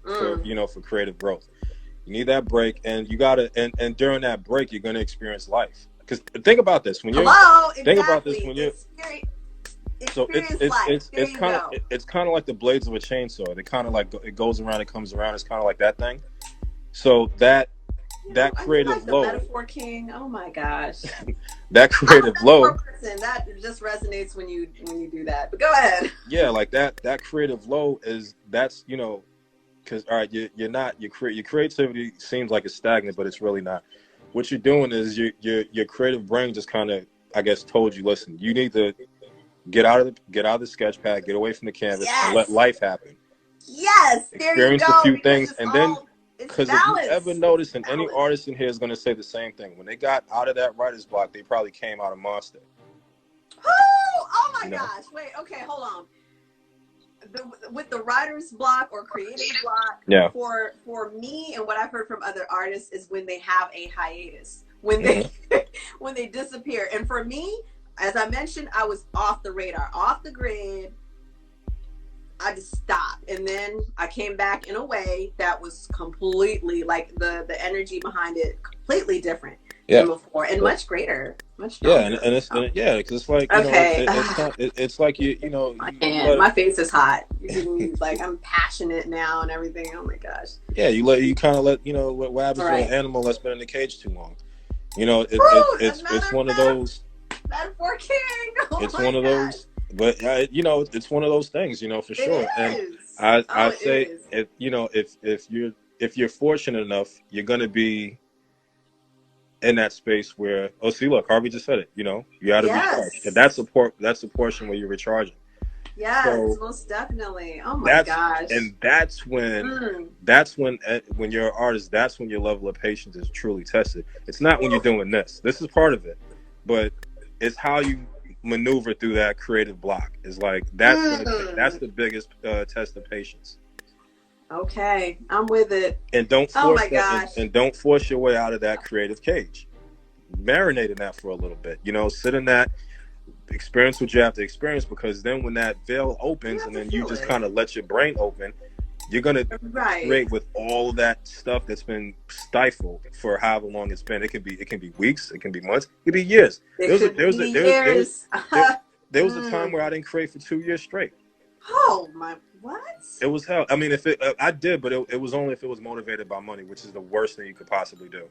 for creative growth. You need that break, and you gotta and during that break, you're gonna experience life. Because think about this when you're think about this when you're so it's kind of like the blades of a chainsaw. They kind of like it goes around, it comes around. It's kind of like that thing. So that creative low. Metaphor king. Oh my gosh. That creative low. That just resonates when you do that. But go ahead. Yeah, like that creative low that's because all right, your creativity seems like it's stagnant, but it's really not. What you're doing is your creative brain just kind of, I guess, told you, listen, you need to get out of the sketch pad, get away from the canvas, and let life happen. Yes, there experience you go, a few things, and then Because if you ever notice, and any artist in here is going to say the same thing, when they got out of that writer's block, they probably came out a monster. Oh my gosh. Wait, okay, hold on. With the writer's block or creative block, for me and what I've heard from other artists is when they have a hiatus, when they when they disappear. And for me, as I mentioned, I was off the radar, off the grid. I just stopped, and then I came back in a way that was completely like the energy behind it completely different than before, and much greater, much stronger. And it's because it's like it's like you know. My face is hot. Like I'm passionate now and everything. Oh my gosh. Yeah, you kind of let what happens to an animal that's been in the cage too long. It's one of those. Metaphor king. It's one of those. But it's one of those things, for sure. And I'd say if you're fortunate enough, you're gonna be in that space where look, Harvey just said it. You got to recharge. And that's a portion where you're recharging. Yes, so most definitely. Oh my gosh. And that's when when you're an artist, that's when your level of patience is truly tested. It's not when you're doing this. This is part of it, but it's how you maneuver through that creative block. Is like that's the biggest test of patience. Okay, I'm with it. And don't force and don't force your way out of that creative cage. Marinate in that for a little bit. Sit in that, experience what you have to experience, because then when that veil opens and then you just kind of let your brain open, you're gonna create with all that stuff that's been stifled for however long it's been. It can be weeks, it can be months, it could be years. There was a time where I didn't create for 2 years straight. Oh my, what? It was hell. I mean, I did, but it was only if it was motivated by money, which is the worst thing you could possibly do.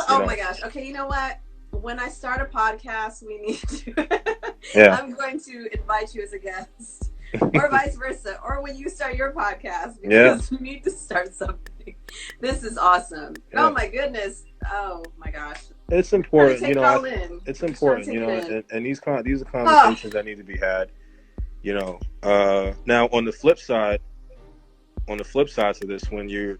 Oh my gosh. Okay, you know what? When I start a podcast, we need to. I'm going to invite you as a guest. Or vice versa, or when you start your podcast, because we need to start something. This is awesome. Oh my goodness. Oh my gosh. It's important, it's important, and these are conversations that need to be had. Now on the flip side to this, when you're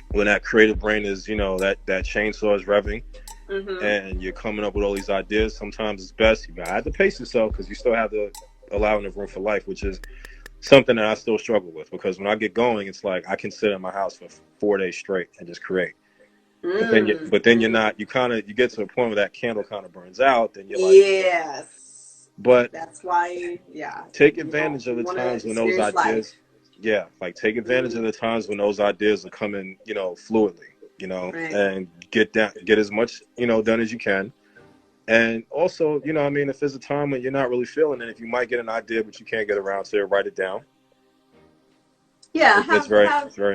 when that creative brain is, that chainsaw is revving. And you're coming up with all these ideas, sometimes it's best you have to pace yourself, because you still have to allow enough room for life, which is something that I still struggle with, because when I get going, it's like I can sit in my house for 4 days straight and just create. But then you're not, you get to a point where that candle kind of burns out, then you're like, yes. But that's why, take advantage of the times when those ideas, take advantage of the times when those ideas are coming, fluidly, and get as much, done as you can. And also, if there's a time when you're not really feeling it, if you might get an idea but you can't get around to it, write it down. Yeah, it's very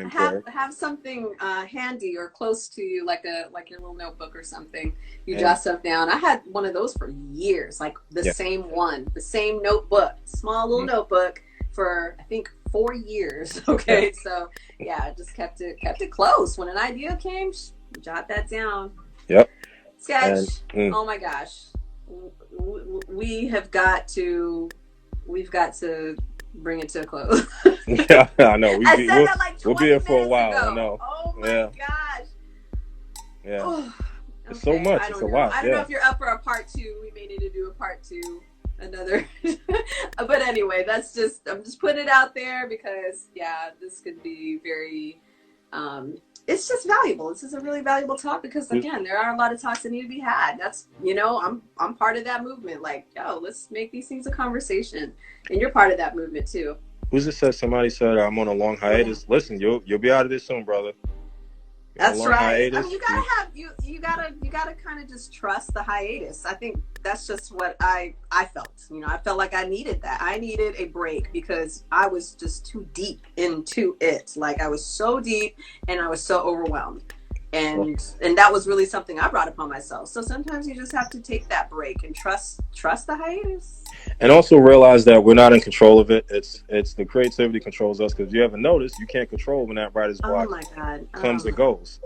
important. Have something handy or close to you, like your little notebook or something. You jot stuff down. I had one of those for years, like the same notebook, small little notebook for I think 4 years. Okay, so just kept it close. When an idea came, jot that down. Yep. Sketch. Oh my gosh, we've got to bring it to a close. Yeah, I know. We'll be here for a while. Ago. I know. Oh my gosh. Yeah. Oh, it's so much. It's a lot. I don't know if you're up for a part 2. We may need to do a part 2. Another. But anyway, I'm just putting it out there because this could be very. It's just valuable. This is a really valuable talk because again, there are a lot of talks that need to be had. That's I'm part of that movement. Like, let's make these things a conversation, and you're part of that movement too. Who's it said? Somebody said I'm on a long hiatus. Listen, you'll be out of this soon, brother. That's right. I mean, you gotta kind of just trust the hiatus. I think that's just what I felt. I felt like I needed that. I needed a break because I was just too deep into it. Like I was so deep and I was so overwhelmed. And that was really something I brought upon myself. So sometimes you just have to take that break and trust the hiatus. And also realize that we're not in control of it. It's the creativity controls us, because you ever notice you can't control when that writer's block comes and goes.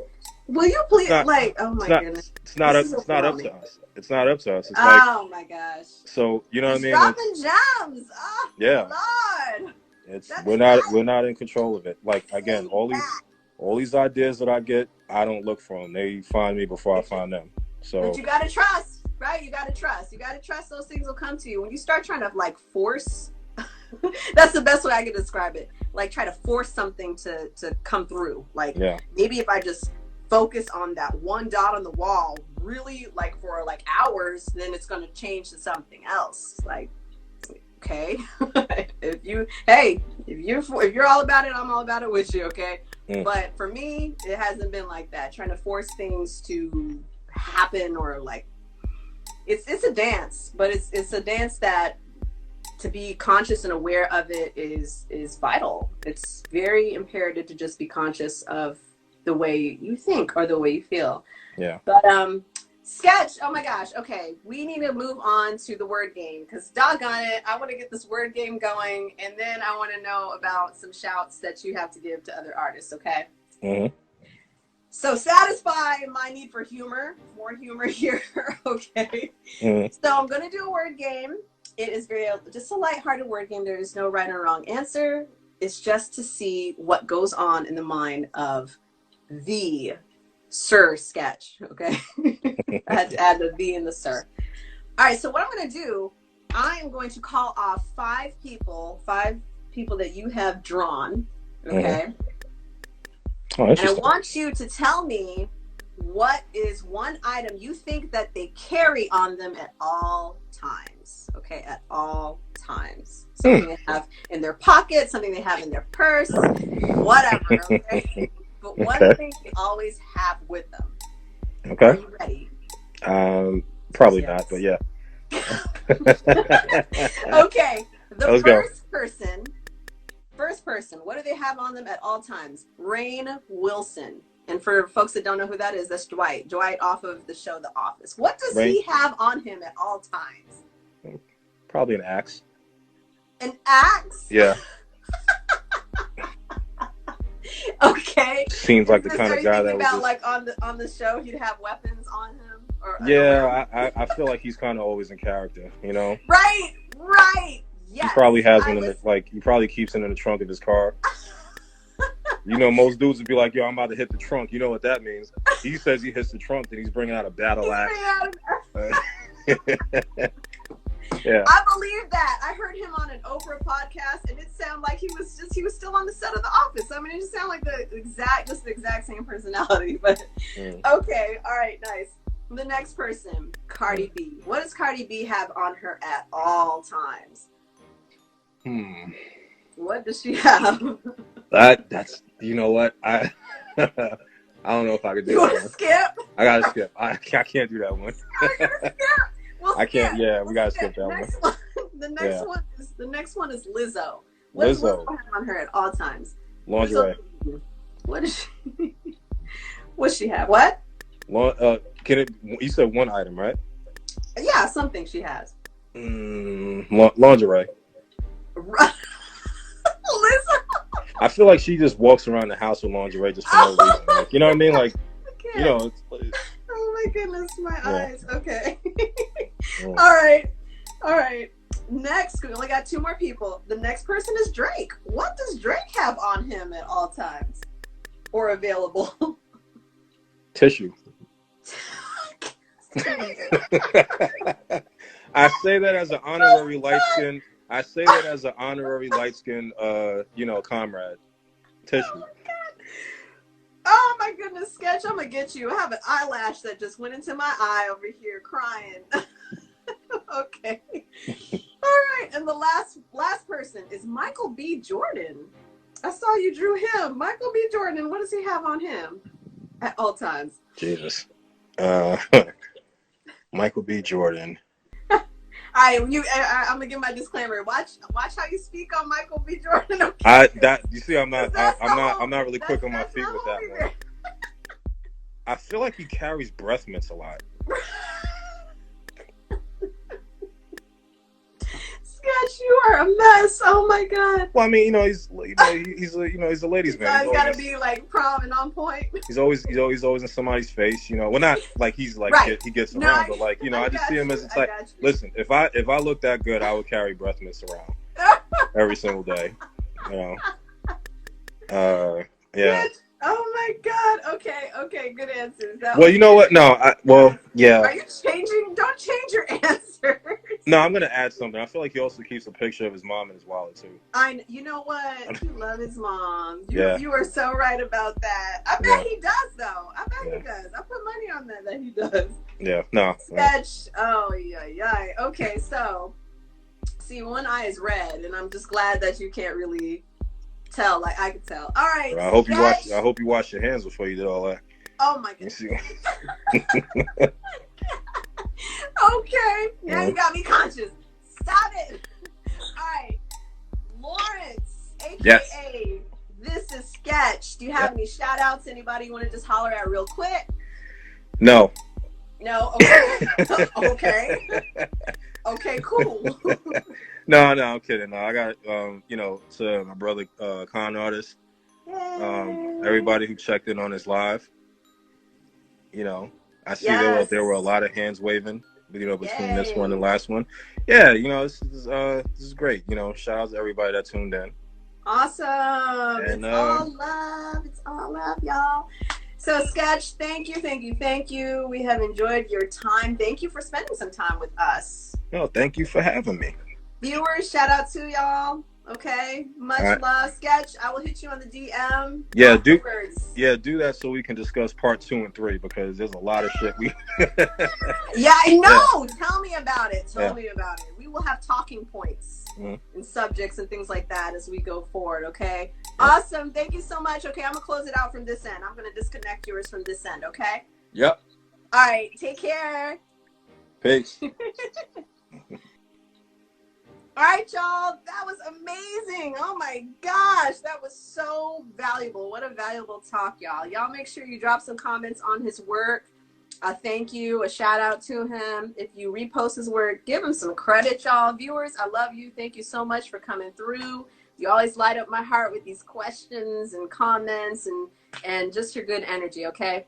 Will you please goodness. It's not up to us. It's not up to us. It's my gosh. So you know what I mean? Dropping gems. Oh, yeah. Lord. We're not in control of it. Like again, all these ideas that I get, I don't look for them. They find me before I find them. So, but you gotta trust, right? You gotta trust. Those things will come to you. When you start trying to like force, that's the best way I can describe it. Like try to force something to come through. Like maybe if I just focus on that one dot on the wall, really like for like hours, then it's gonna change to something else. Like, okay, if you're all about it, I'm all about it with you. Okay. But for me, it hasn't been like that. Trying to force things to happen or like it's a dance, but it's a dance that to be conscious and aware of it is vital. It's very imperative to just be conscious of the way you think or the way you feel. Yeah. But sketch, oh my gosh. Okay, we need to move on to the word game because doggone it, I want to get this word game going, and then I want to know about some shouts that you have to give to other artists. Okay. Mm-hmm. So satisfy my need for humor, more humor here. Okay. Mm-hmm. So I'm gonna do a word game. It is just a lighthearted word game. There is no right or wrong answer. It's just to see what goes on in the mind of the Sir Sketch. Okay. I had to add the V in the Sir. All right. So what I'm going to do, I am going to call off five people that you have drawn. Okay. Oh, and I want you to tell me what is one item you think that they carry on them at all times. Okay. At all times. Something they have in their pocket, something they have in their purse, whatever. Okay. But one thing they always have with them. Okay. Are you ready? Probably not, but yeah. Okay. The first person, what do they have on them at all times? Rainn Wilson. And for folks that don't know who that is, that's Dwight. Dwight off of the show The Office. What does he have on him at all times? Probably an axe. An axe? Yeah. Okay. Seems like the kind of guy that would about like on the show he'd have weapons on him. Or I feel like he's kind of always in character, you know. Right. Yes. He probably has one he probably keeps it in the trunk of his car. You know, most dudes would be like, "Yo, I'm about to hit the trunk." You know what that means? He says he hits the trunk, then he's bringing out a battle axe. Yeah. I believe that. I heard him on an Oprah podcast, and it sounded like he was still on the set of The Office. I mean, it just sounded like the exact same personality. But okay, all right, nice. The next person, Cardi B. What does Cardi B have on her at all times? What does she have? That's you know what I don't know if I could do you that. You want to skip? I gotta skip. I can't do that one. I can't. Yeah, we gotta skip that one. The next one is Lizzo. What does Lizzo have on her at all times? Lingerie. What does she? What's she have? What? You said one item, right? Yeah, something she has. Lingerie. Lizzo. I feel like she just walks around the house with lingerie just for no reason. Like, you know what I mean? Like, you know. Oh my goodness, my eyes. Okay. All right. Next, we only got two more people. The next person is Drake. What does Drake have on him at all times? Or available? Tissue. I say that as an honorary light skin. Comrade. Tissue. Oh my goodness, Sketch, I'm gonna get you. I have an eyelash that just went into my eye over here crying. Okay. All right, and the last person is Michael B. Jordan. I saw you drew him. Michael B. Jordan, what does he have on him at all times? Jesus. Michael B. Jordan. I'm gonna give my disclaimer. Watch how you speak on Michael B. Jordan. Okay? You see, I'm not really quick on my feet with that one. I feel like he carries breath mints a lot. Sketch, you are a mess. Oh my god. Well, I mean, he's a ladies' man. He's gotta be like prom and on point. He's always in somebody's face. You know, well, not like he's like he gets around, but like I just see him as it's like. Listen, if I looked that good, I would carry breath mints around every single day. You know. Yeah. Oh my God. Okay. Good answers. Well, you know what? No. Yeah. Are you changing? Don't change your answers. No, I'm gonna add something. I feel like he also keeps a picture of his mom in his wallet too. You know what? He loves his mom. Yeah. You are so right about that. I bet he does, though. I bet he does. I put money on that he does. Yeah. No. Sketch. Oh yeah. Okay, so see, one eye is red, and I'm just glad that you can't really tell. Like I could tell. All right. I hope you wash your hands before you did all that. Oh my goodness. Okay, now you got me conscious. Stop it. All right, Lawrence, aka This is Sketch. Do you have any shout outs? Anybody you want to just holler at real quick? No. Okay. Okay, cool. No, I'm kidding. No, I got to my brother Con Artist. Everybody who checked in on his live. I see there were a lot of hands waving, between this one and last one. Yeah, this is great. Shout out to everybody that tuned in. Awesome. And, it's all love, y'all. So Sketch, thank you. We have enjoyed your time. Thank you for spending some time with us. No, thank you for having me. Viewers, shout out to y'all. Okay, much love, Sketch. I will hit you on the DM. Yeah, do that so we can discuss part 2 and 3 because there's a lot of shit we. Yeah, I know. Yeah. Tell me about it. We will have talking points and subjects and things like that as we go forward. Okay. Yeah. Awesome. Thank you so much. Okay, I'm gonna close it out from this end. I'm gonna disconnect yours from this end. Okay. Yep. All right. Take care. Peace. All right, y'all, that was amazing. Oh my gosh, that was so valuable. What a valuable talk, y'all. Y'all make sure you drop some comments on his work. A thank you, a shout out to him. If you repost his work, give him some credit, y'all. Viewers, I love you. Thank you so much for coming through. You always light up my heart with these questions and comments and just your good energy, okay?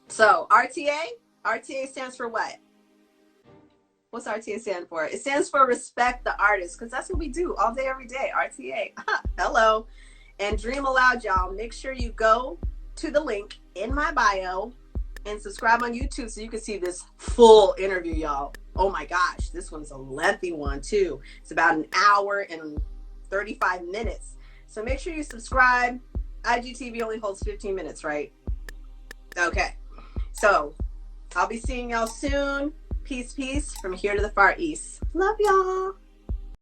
So RTA stands for what? What's RTA stand for? It stands for respect the artist, because that's what we do all day, every day. RTA. Hello. And DreamAloud, y'all. Make sure you go to the link in my bio and subscribe on YouTube so you can see this full interview, y'all. Oh my gosh, this one's a lengthy one too. It's about an hour and 35 minutes. So make sure you subscribe. IGTV only holds 15 minutes, right? Okay. So I'll be seeing y'all soon. Peace from here to the Far East. Love y'all.